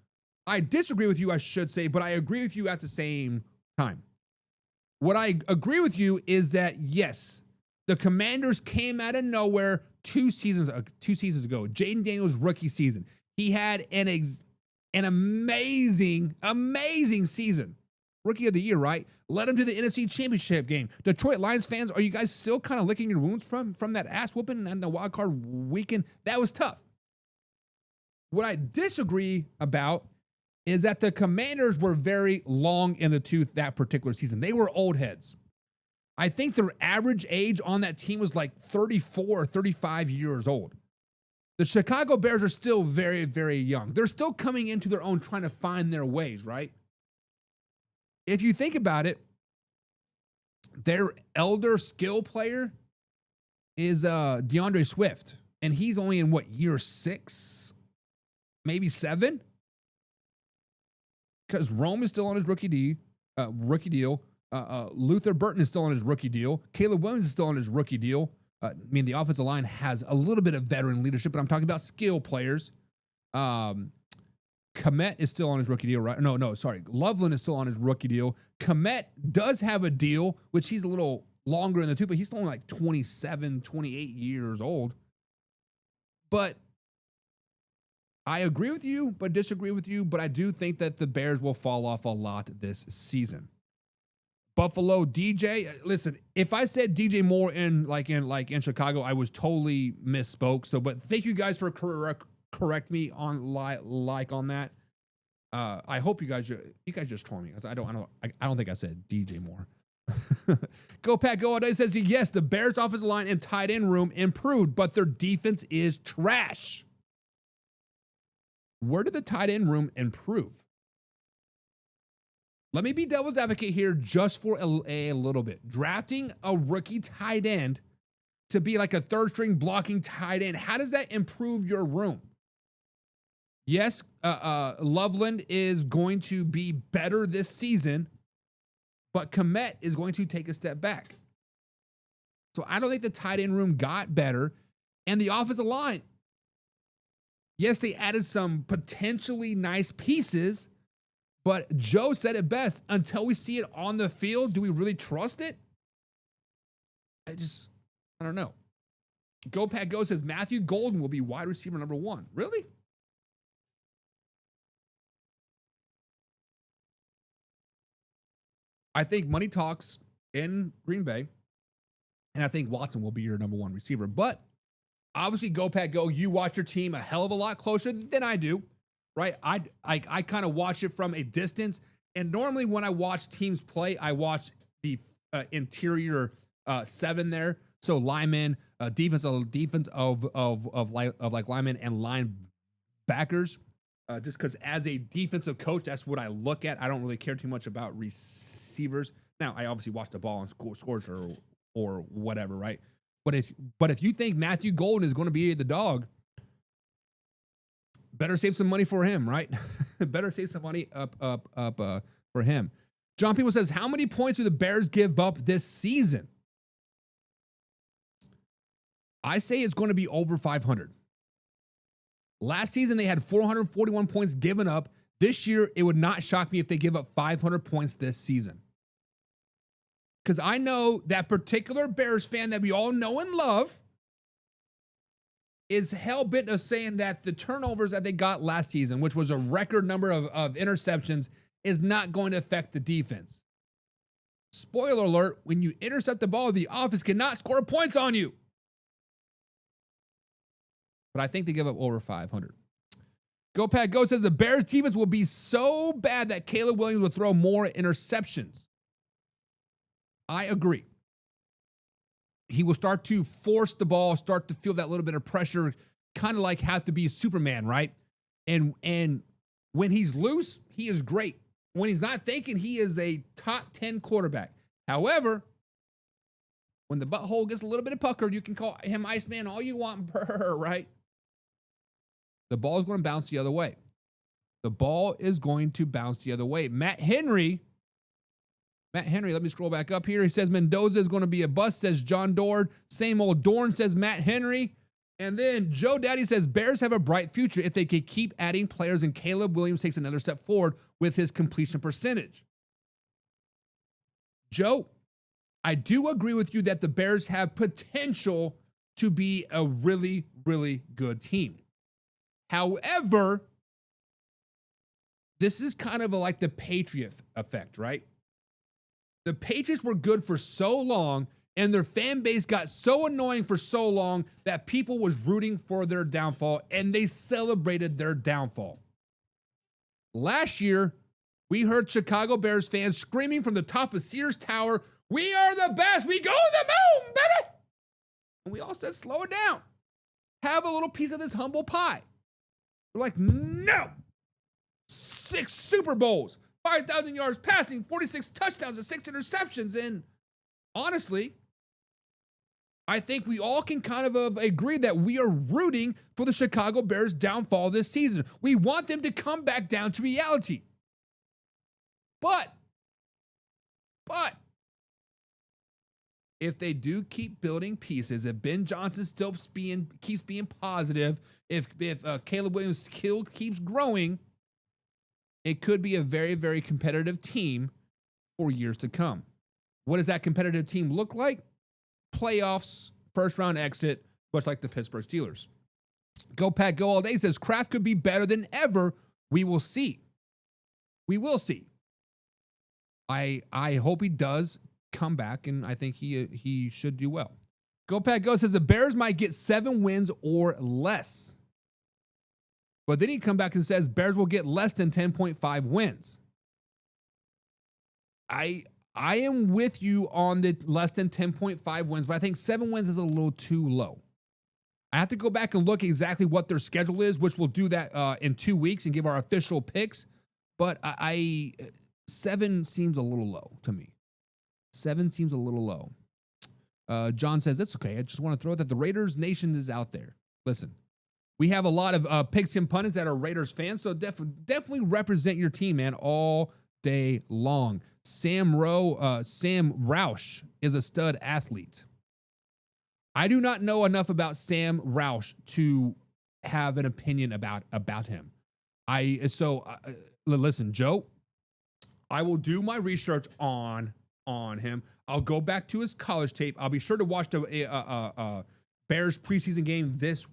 I disagree with you, I should say, but I agree with you at the same time. What I agree with you is that, yes, the Commanders came out of nowhere 2 seasons ago. Jaden Daniels' rookie season. He had an amazing season. Rookie of the year, right? Led him to the NFC Championship game. Detroit Lions fans, are you guys still kind of licking your wounds from that ass whooping and the wild card weekend? That was tough. What I disagree about is that the Commanders were very long in the tooth that particular season. They were old heads. I think their average age on that team was like 34 or 35 years old. The Chicago Bears are still very, very young. They're still coming into their own, trying to find their ways, right? If you think about it, their elder skill player is DeAndre Swift. And he's only in what, year 6? Maybe 7? Because Rome is still on his rookie deal. Luther Burton is still on his rookie deal. Caleb Williams is still on his rookie deal. I mean, the offensive line has a little bit of veteran leadership, but I'm talking about skill players. Komet is still on his rookie deal, right? No, sorry. Loveland is still on his rookie deal. Komet does have a deal, which he's a little longer in the tooth, but he's still only like 27, 28 years old. But I agree with you, but disagree with you. But I do think that the Bears will fall off a lot this season. Buffalo DJ, listen, if I said DJ Moore in Chicago, I was totally misspoke. So, but thank you guys for correct me on on that. I hope you guys just troll me. I don't think I said DJ Moore. Go Pack Go All Day says yes, the Bears offensive line and tight end room improved, but their defense is trash. Where did the tight end room improve? Let me be devil's advocate here just for a little bit. Drafting a rookie tight end to be like a third string blocking tight end, how does that improve your room? Yes, Loveland is going to be better this season, but Kmet is going to take a step back. So I don't think the tight end room got better. And the offensive line, yes, they added some potentially nice pieces, but Joe said it best. Until we see it on the field, do we really trust it? I don't know. Go Pat Go says Matthew Golden will be wide receiver number 1. Really? I think money talks in Green Bay, and I think Watson will be your number 1 receiver. But obviously, Go Pat Go, you watch your team a hell of a lot closer than I do, right? I kind of watch it from a distance, and normally when I watch teams play, I watch the interior 7 there. So linemen, defense of like linemen and linebackers. Just because as a defensive coach, that's what I look at. I don't really care too much about receivers. Now, I obviously watch the ball and scores or whatever, right? But if you think Matthew Golden is going to be the dog, better save some money for him, right? Better save some money up for him. John People says, how many points do the Bears give up this season? I say it's going to be over 500. Last season, they had 441 points given up. This year, it would not shock me if they give up 500 points this season. Because I know that particular Bears fan that we all know and love is hell-bent of saying that the turnovers that they got last season, which was a record number of interceptions, is not going to affect the defense. Spoiler alert, when you intercept the ball, the offense cannot score points on you. But I think they give up over 500. Go Pat Go says the Bears defense will be so bad that Caleb Williams will throw more interceptions. I agree. He will start to force the ball, start to feel that little bit of pressure, kind of like have to be Superman, right? And when he's loose, he is great. When he's not thinking, he is a top 10 quarterback. However, when the butthole gets a little bit of puckered, you can call him Iceman all you want, right? The ball is going to bounce the other way. The ball is going to bounce the other way. Matt Henry, let me scroll back up here. He says Mendoza is going to be a bust, says John Dorn. Same old Dorn, says Matt Henry. And then Joe Daddy says Bears have a bright future if they can keep adding players and Caleb Williams takes another step forward with his completion percentage. Joe, I do agree with you that the Bears have potential to be a really, really good team. However, this is kind of like the Patriot effect, right? The Patriots were good for so long, and their fan base got so annoying for so long that people was rooting for their downfall, and they celebrated their downfall. Last year, we heard Chicago Bears fans screaming from the top of Sears Tower, "We are the best! We go to the moon, baby!" And we all said, slow it down. Have a little piece of this humble pie. We're like, no! 6 Super Bowls, 5,000 yards passing, 46 touchdowns, and 6 interceptions. And honestly, I think we all can kind of agree that we are rooting for the Chicago Bears' downfall this season. We want them to come back down to reality. But if they do keep building pieces, if Ben Johnson still keeps being positive, if Caleb Williams' skill keeps growing, it could be a very, very competitive team for years to come. What does that competitive team look like? Playoffs, first round exit, much like the Pittsburgh Steelers. Go Pat Go All Day says Kraft could be better than ever. We will see. We will see. I hope he does come back, and I think he should do well. Go Pat Go says the Bears might get 7 wins or less. But then he come back and says Bears will get less than 10.5 wins. I am with you on the less than 10.5 wins, but I think 7 wins is a little too low. I have to go back and look exactly what their schedule is, which we'll do that in 2 weeks and give our official picks. But I 7 seems a little low to me. 7 seems a little low. John says, it's okay. I just want to throw that the Raiders Nation is out there. Listen, we have a lot of pigskin pundits that are Raiders fans, so definitely represent your team, man, all day long. Sam Roush is a stud athlete. I do not know enough about Sam Roush to have an opinion about him. Listen, Joe, I will do my research on him. I'll go back to his college tape. I'll be sure to watch the Bears preseason game this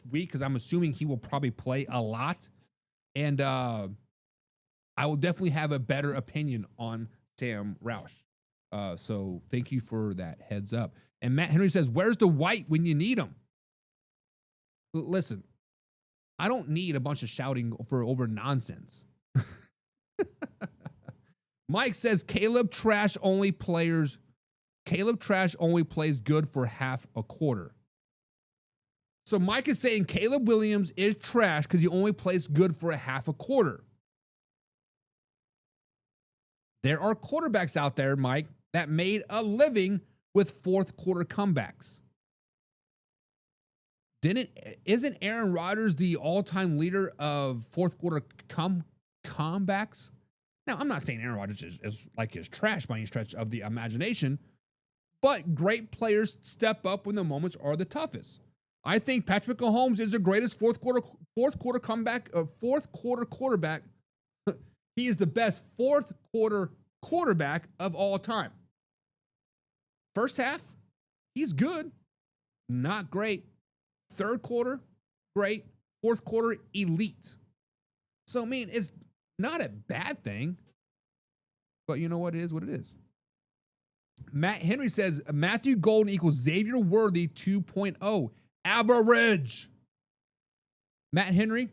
week because I'm assuming he will probably play a lot. And I will definitely have a better opinion on Sam Roush. So thank you for that heads up. And Matt Henry says, where's the white when you need him? Listen, I don't need a bunch of shouting over nonsense. Mike says Caleb Trash only plays good for half a quarter. So Mike is saying Caleb Williams is trash because he only plays good for a half a quarter. There are quarterbacks out there, Mike, that made a living with fourth quarter comebacks. Isn't Aaron Rodgers the all-time leader of fourth quarter comebacks? Now, I'm not saying Aaron Rodgers is like his trash by any stretch of the imagination, but great players step up when the moments are the toughest. I think Patrick Mahomes is the greatest fourth quarter quarterback. He is the best fourth quarter quarterback of all time. First half, he's good, not great. Third quarter, great. Fourth quarter, elite. So, I mean, it's not a bad thing, but you know what? It is what it is. Matt Henry says Matthew Golden equals Xavier Worthy 2.0 average. Matt Henry,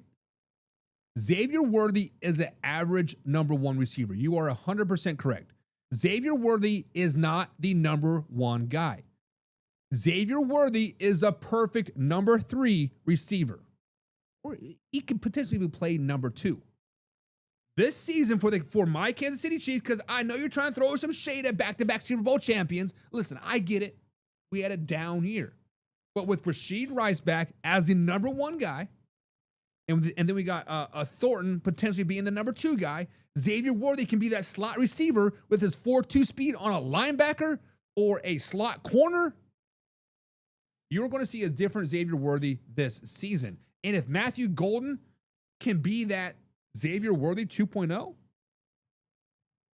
Xavier Worthy is an average number 1 receiver. You are 100% correct. Xavier Worthy is not the number 1 guy. Xavier Worthy is a perfect number 3 receiver. Or he could potentially play number 2. This season for my Kansas City Chiefs, because I know you're trying to throw some shade at back-to-back Super Bowl champions. Listen, I get it. We had a down year. But with Rashid Rice back as the number 1 guy, and then we got a Thornton potentially being the number 2 guy, Xavier Worthy can be that slot receiver with his 4.2 speed on a linebacker or a slot corner. You're going to see a different Xavier Worthy this season. And if Matthew Golden can be that Xavier Worthy 2.0,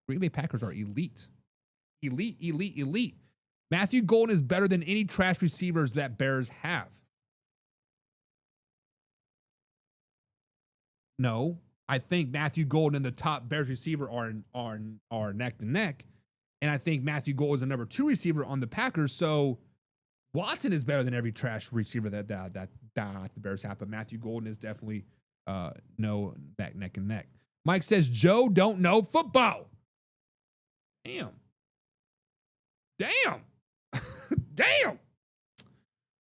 Green Bay Packers are elite. Elite. Matthew Golden is better than any trash receivers that Bears have. No, I think Matthew Golden and the top Bears receiver are neck to neck. And I think Matthew Golden is the number 2 receiver on the Packers. So Watson is better than every trash receiver that the Bears have. But Matthew Golden is definitely no back neck and neck. Mike says Joe don't know football. Damn.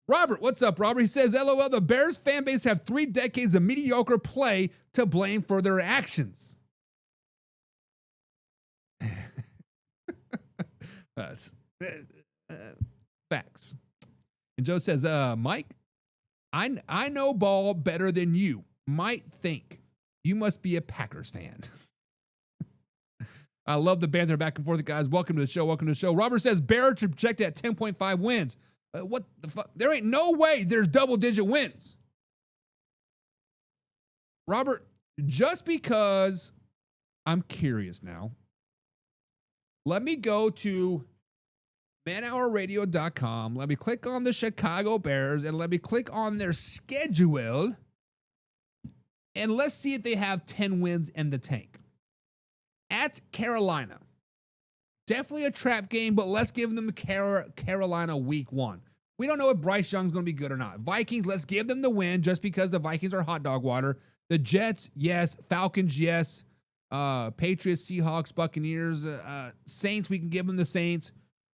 Robert, what's up, Robert? He says, LOL, the Bears fan base have 3 decades of mediocre play to blame for their actions. Facts. And Joe says, Mike, I know ball better than you might think. You must be a Packers fan. I love the banter back and forth, guys. Welcome to the show. Robert says, Bears projected at 10.5 wins. What the fuck? There ain't no way there's double-digit wins. Robert, just because I'm curious now, let me go to manhourradio.com. Let me click on the Chicago Bears, and let me click on their schedule, and let's see if they have 10 wins in the tank. At Carolina. Definitely a trap game, but let's give them Carolina week 1. We don't know if Bryce Young's going to be good or not. Vikings, let's give them the win just because the Vikings are hot dog water. The Jets, yes. Falcons, yes. Patriots, Seahawks, Buccaneers, Saints, we can give them the Saints.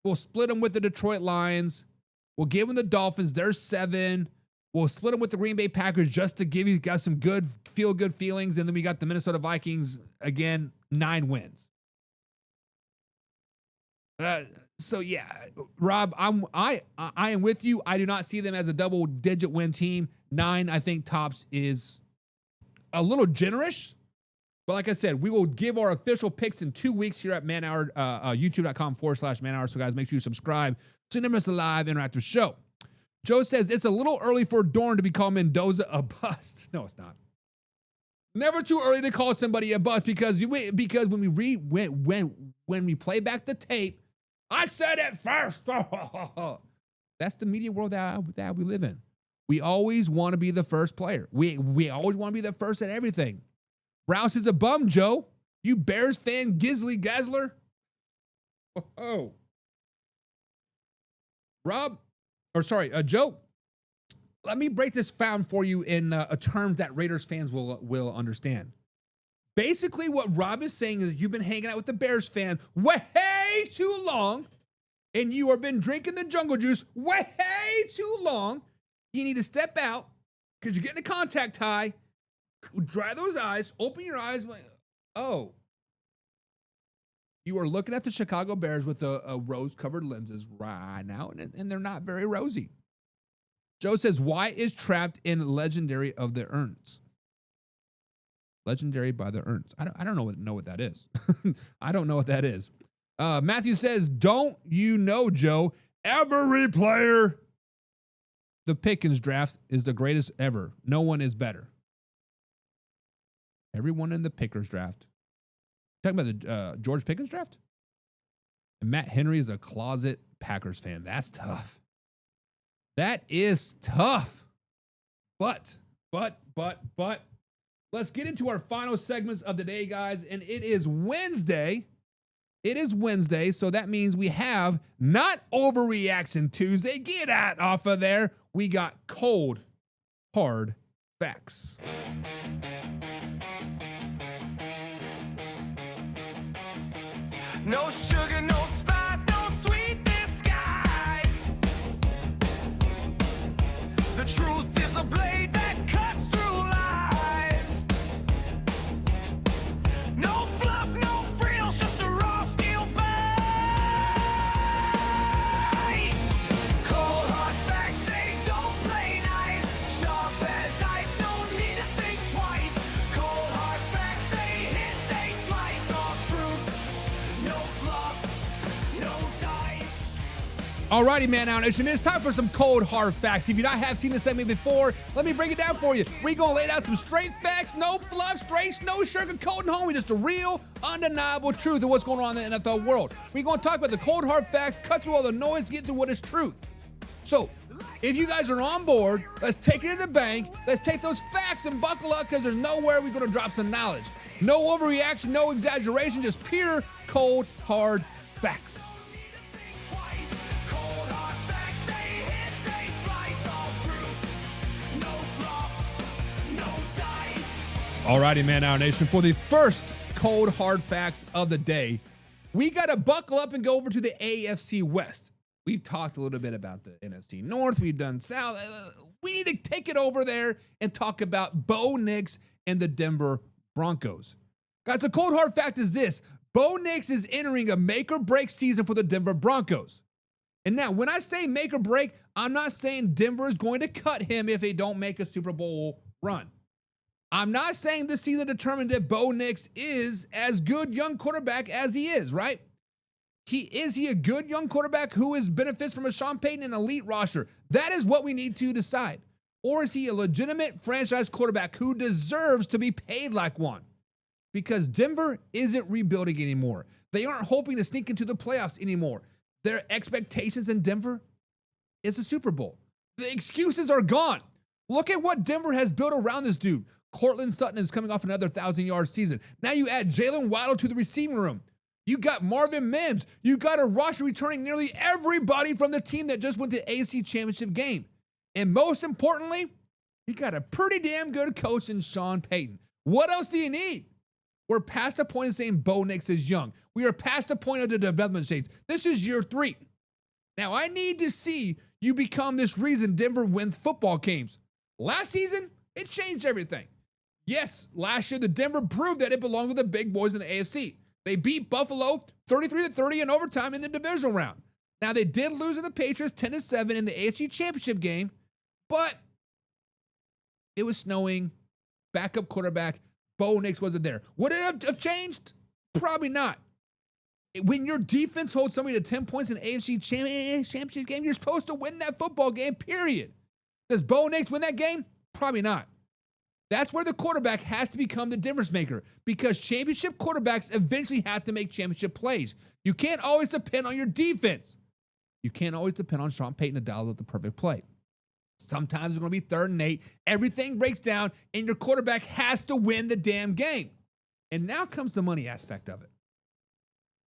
We'll split them with the Detroit Lions. We'll give them the Dolphins. They're 7. We'll split them with the Green Bay Packers just to give you guys some good, feel-good feelings. And then we got the Minnesota Vikings, again, 9 wins. So yeah, Rob, I am with you. I do not see them as a double-digit win team. 9, I think tops is a little generous. But like I said, we will give our official picks in 2 weeks here at Man Hour, youtube.com/Man Hour. So guys, make sure you subscribe so you never miss a live interactive show. Joe says it's a little early for Dorn to be called Mendoza a bust. No, it's not. Never too early to call somebody a bust because when we play back the tape, I said it first. That's the media world that we live in. We always want to be the first player. We always want to be the first at everything. Rouse is a bum, Joe. You Bears fan, Gizzly Gazzler. Oh. Joe. Let me break this down for you in terms that Raiders fans will understand. Basically, what Rob is saying is you've been hanging out with the Bears fan way too long, and you have been drinking the jungle juice way too long. You need to step out because you're getting a contact high. Dry those eyes. Open your eyes. Oh. You are looking at the Chicago Bears with a rose-covered lenses right now, and they're not very rosy. Joe says, why is trapped in legendary of the urns? Legendary by the urns. I don't know what that is. I don't know what that is. Matthew says, don't you know, Joe, every player, the Pickens draft is the greatest ever. No one is better. Everyone in the Pickers draft. Talking about the George Pickens draft? And Matt Henry is a closet Packers fan. That's tough. That is tough. But, let's get into our final segments of the day, guys. And it is Wednesday. So that means we have not Overreaction Tuesday. Get out off of there. We got cold, hard facts. No sugar, no spice, no sweet disguise. The truth is a blade that cuts through lies. No fluff, no frills, just a raw steel bite. Cold hard facts, they don't play nice. Sharp as ice, no need to think twice. Cold hard facts, they hit, they slice. All truth, no fluff, no dice. Alrighty, Man Out Nation, it's time for some cold, hard facts. If you not have seen this segment before, let me break it down for you. We're going to lay down some straight facts, no fluff, straight, no sugarcoating, homie, just a real, undeniable truth of what's going on in the NFL world. We're going to talk about the cold, hard facts, cut through all the noise, get to what is truth. So, if you guys are on board, let's take it to the bank. Let's take those facts and buckle up because there's nowhere we're going to drop some knowledge. No overreaction, no exaggeration, just pure, cold, hard facts. Cold hard facts, they hit, they slice. All truth, no fluff, no dice. Alrighty, Man Out Nation, for the first cold, hard facts of the day, we got to buckle up and go over to the AFC West. We've talked a little bit about the NFC North. We've done South. We need to take it over there and talk about Bo Nix and the Denver Broncos. Guys, the cold hard fact is this. Bo Nix is entering a make or break season for the Denver Broncos. And now, when I say make or break, I'm not saying Denver is going to cut him if they don't make a Super Bowl run. I'm not saying this season determined that Bo Nix is as good young quarterback as he is, right? Is he a good young quarterback who benefits from a Sean Payton and elite roster? That is what we need to decide. Or is he a legitimate franchise quarterback who deserves to be paid like one? Because Denver isn't rebuilding anymore. They aren't hoping to sneak into the playoffs anymore. Their expectations in Denver is a Super Bowl. The excuses are gone. Look at what Denver has built around this dude. Cortland Sutton is coming off another 1,000-yard season. Now you add Jalen Waddle to the receiving room. You got Marvin Mims. You got a roster returning nearly everybody from the team that just went to the AFC Championship game. And most importantly, you got a pretty damn good coach in Sean Payton. What else do you need? We're past the point of saying Bo Nix is young. We are past the point of the development stage. This is year 3. Now, I need to see you become this reason Denver wins football games. Last season, it changed everything. Yes, last year, the Denver proved that it belonged with the big boys in the AFC. They beat Buffalo 33-30 in overtime in the divisional round. Now, they did lose to the Patriots 10-7 in the AFC Championship game, but it was snowing. Backup quarterback, Bo Nix wasn't there. Would it have changed? Probably not. When your defense holds somebody to 10 points in an AFC Championship game, you're supposed to win that football game, period. Does Bo Nix win that game? Probably not. That's where the quarterback has to become the difference maker, because championship quarterbacks eventually have to make championship plays. You can't always depend on your defense. You can't always depend on Sean Payton to dial up the perfect play. Sometimes it's going to be 3rd and 8. Everything breaks down, and your quarterback has to win the damn game. And now comes the money aspect of it.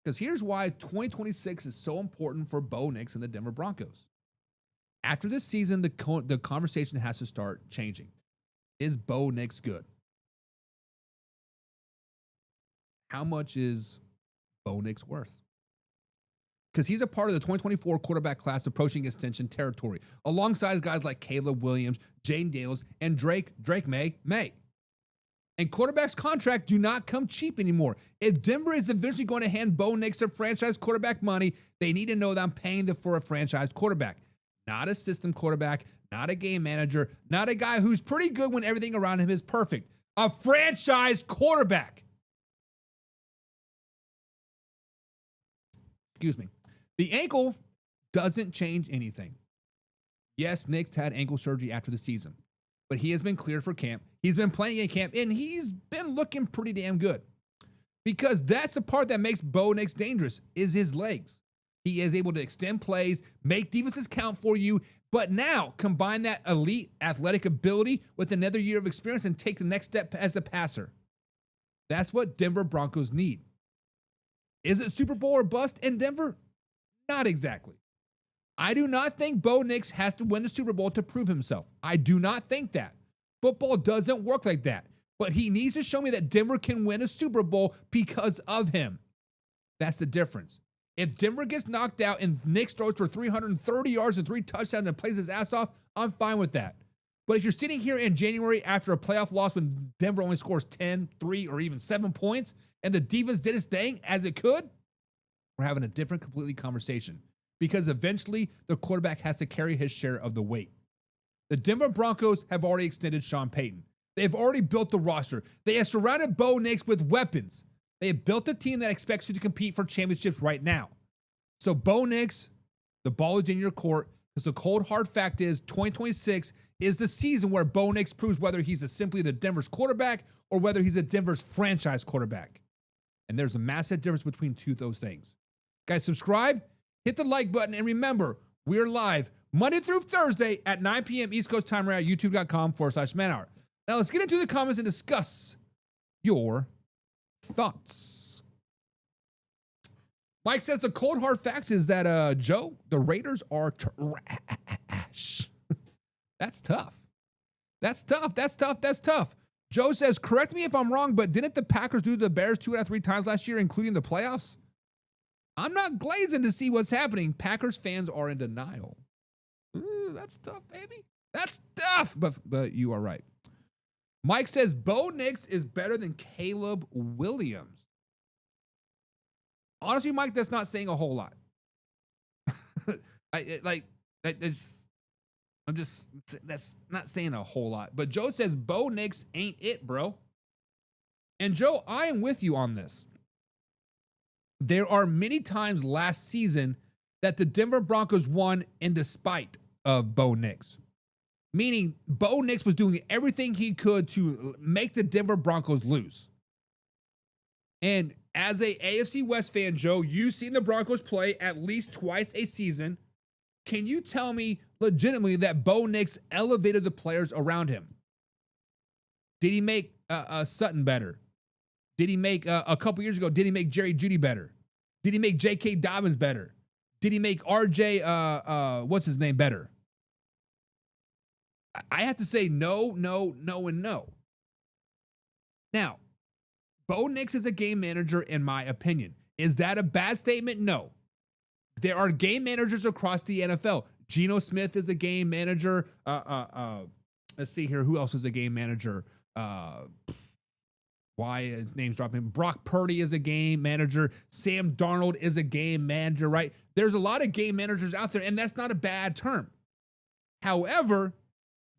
Because here's why 2026 is so important for Bo Nix and the Denver Broncos. After this season, the conversation has to start changing. Is Bo Nix good? How much is Bo Nix worth? Because he's a part of the 2024 quarterback class approaching extension territory, alongside guys like Caleb Williams, Jane Daniels, and Drake May. And quarterbacks' contracts do not come cheap anymore. If Denver is eventually going to hand Bo Nix their franchise quarterback money, they need to know that I'm paying for a franchise quarterback, not a system quarterback, not a game manager, not a guy who's pretty good when everything around him is perfect. A franchise quarterback. Excuse me. The ankle doesn't change anything. Yes, Nix had ankle surgery after the season, but he has been cleared for camp. He's been playing in camp, and he's been looking pretty damn good. Because that's the part that makes Bo Nix dangerous, is his legs. He is able to extend plays, make defenses count for you, but now combine that elite athletic ability with another year of experience and take the next step as a passer. That's what Denver Broncos need. Is it Super Bowl or bust in Denver? Not exactly. I do not think Bo Nix has to win the Super Bowl to prove himself. I do not think that. Football doesn't work like that. But he needs to show me that Denver can win a Super Bowl because of him. That's the difference. If Denver gets knocked out and Nix throws for 330 yards and 3 touchdowns and plays his ass off, I'm fine with that. But if you're sitting here in January after a playoff loss when Denver only scores 10, 3, or even 7 points, and the defense did its thing as it could, we're having a different completely conversation, because eventually the quarterback has to carry his share of the weight. The Denver Broncos have already extended Sean Payton. They have already built the roster. They have surrounded Bo Nix with weapons. They have built a team that expects you to compete for championships right now. So Bo Nix, the ball is in your court, because the cold hard fact is 2026 is the season where Bo Nix proves whether he's simply the Denver's quarterback or whether he's a Denver's franchise quarterback. And there's a massive difference between two of those things. Guys, subscribe, hit the like button, and remember, we're live Monday through Thursday at 9 p.m. East Coast time right at youtube.com/manhour. Now let's get into the comments and discuss your thoughts. Mike says the cold hard facts is that, Joe, the Raiders are trash. That's tough. That's tough. Joe says, correct me if I'm wrong, but didn't the Packers do the Bears 2 out of 3 times last year, including the playoffs? I'm not glazing to see what's happening. Packers fans are in denial. Ooh, that's tough, baby. That's tough. But you are right. Mike says Bo Nix is better than Caleb Williams. Honestly, Mike, that's not saying a whole lot. That's not saying a whole lot. But Joe says Bo Nix ain't it, bro. And Joe, I am with you on this. There are many times last season that the Denver Broncos won in despite of Bo Nix. Meaning Bo Nix was doing everything he could to make the Denver Broncos lose. And as a AFC West fan, Joe, you've seen the Broncos play at least twice a season. Can you tell me legitimately that Bo Nix elevated the players around him? Did he make Sutton better? Did he make, a couple years ago, did he make Jerry Jeudy better? Did he make J.K. Dobbins better? Did he make R.J., what's his name, better? I have to say no, and no. Now, Bo Nix is a game manager, in my opinion. Is that a bad statement? No. There are game managers across the NFL. Geno Smith is a game manager. Let's see here. Who else is a game manager? why his name's dropping. Brock Purdy is a game manager. Sam Darnold is a game manager, right? There's a lot of game managers out there, and that's not a bad term. However,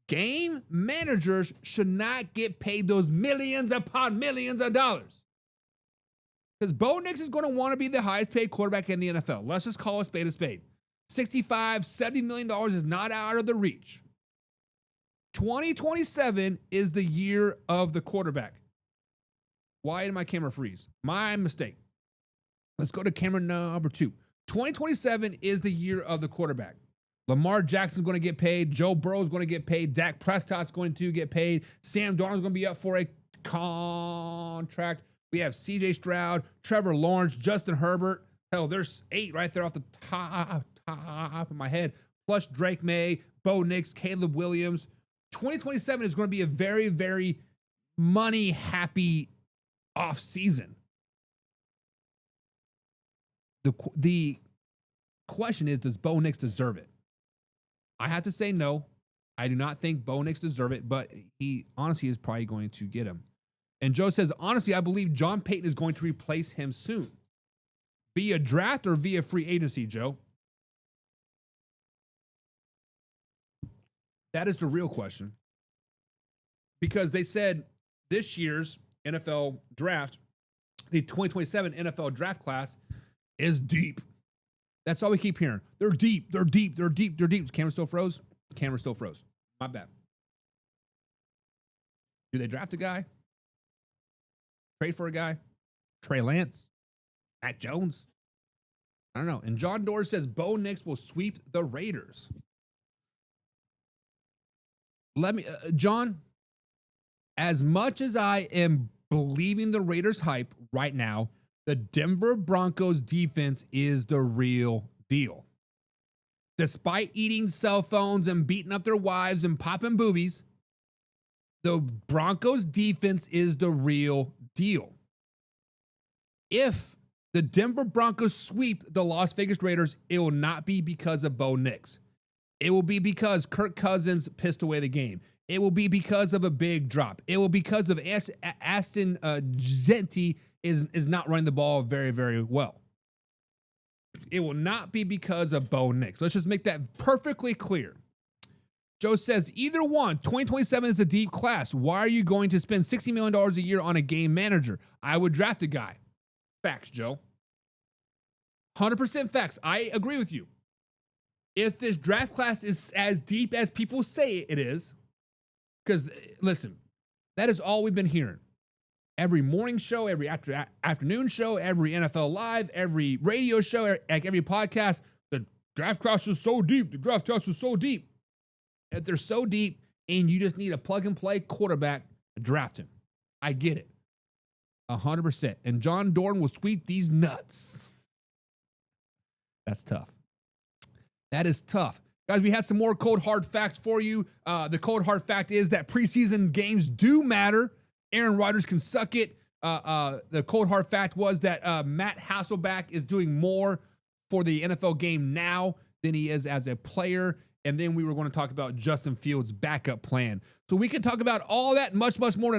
game managers should not get paid those millions upon millions of dollars. Because Bo Nix is going to want to be the highest paid quarterback in the NFL. Let's just call a spade a spade. $65, $70 million is not out of the reach. 2027 is the year of the quarterback. Why did my camera freeze? My mistake. Let's go to camera number 2. 2027 is the year of the quarterback. Lamar Jackson's going to get paid. Joe Burrow's going to get paid. Dak Prescott's going to get paid. Sam Darnold's going to be up for a contract. We have CJ Stroud, Trevor Lawrence, Justin Herbert. Hell, there's 8 right there off the top of my head. Plus Drake May, Bo Nix, Caleb Williams. 2027 is going to be a very, very money-happy off season. The question is, does Bo Nix deserve it? I have to say no. I do not think Bo Nix deserve it, but he honestly is probably going to get him. And Joe says, honestly, I believe John Payton is going to replace him soon. Via draft or via free agency, Joe? That is the real question. Because they said this year's NFL draft, the 2027 NFL draft class is deep. That's all we keep hearing. They're deep. They're deep. They're deep. They're deep. The camera still froze? The camera still froze. My bad. Do they draft a guy? Trade for a guy? Trey Lance? Mac Jones? I don't know. And John Doerr says Bo Nix will sweep the Raiders. John, as much as I am believing the Raiders hype right now, the Denver Broncos defense is the real deal. Despite eating cell phones and beating up their wives and popping boobies, the Broncos defense is the real deal. If the Denver Broncos sweep the Las Vegas Raiders, it will not be because of Bo Nix. It will be because Kirk Cousins pissed away the game. It will be because of a big drop. It will be because of Aston Genti is not running the ball very, very well. It will not be because of Bo Nix. Let's just make that perfectly clear. Joe says, either one, 2027 is a deep class. Why are you going to spend $60 million a year on a game manager? I would draft a guy. Facts, Joe. 100% facts. I agree with you. If this draft class is as deep as people say it is, because listen, that is all we've been hearing. Every morning show, every afternoon show, every NFL Live, every radio show, every podcast, the draft class is so deep. The draft class is so deep. If they're so deep and you just need a plug and play quarterback, draft him. I get it. 100%. And John Dorn will sweep these nuts. That's tough. That is tough. Guys, we had some more cold hard facts for you. The cold hard fact is that preseason games do matter. Aaron Rodgers can suck it. The cold hard fact was that Matt Hasselbeck is doing more for the NFL game now than he is as a player. And then we were going to talk about Justin Fields' backup plan. So we can talk about all that and much, much more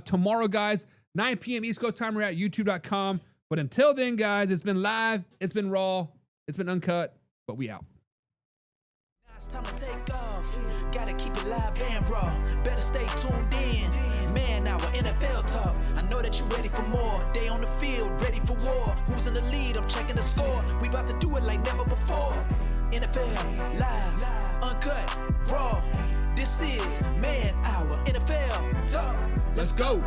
tomorrow, guys. 9 p.m. East Coast time. We're at youtube.com. But until then, guys, it's been live. It's been raw. It's been uncut. But we out. It's time to take off. Gotta keep it live and raw. Better stay tuned in. Man, our NFL talk. I know that you're ready for more. They on the field, ready for war. Who's in the lead? I'm checking the score. We about to do it like never before. NFL live, uncut, raw. This is Man Hour NFL Talk. Let's go.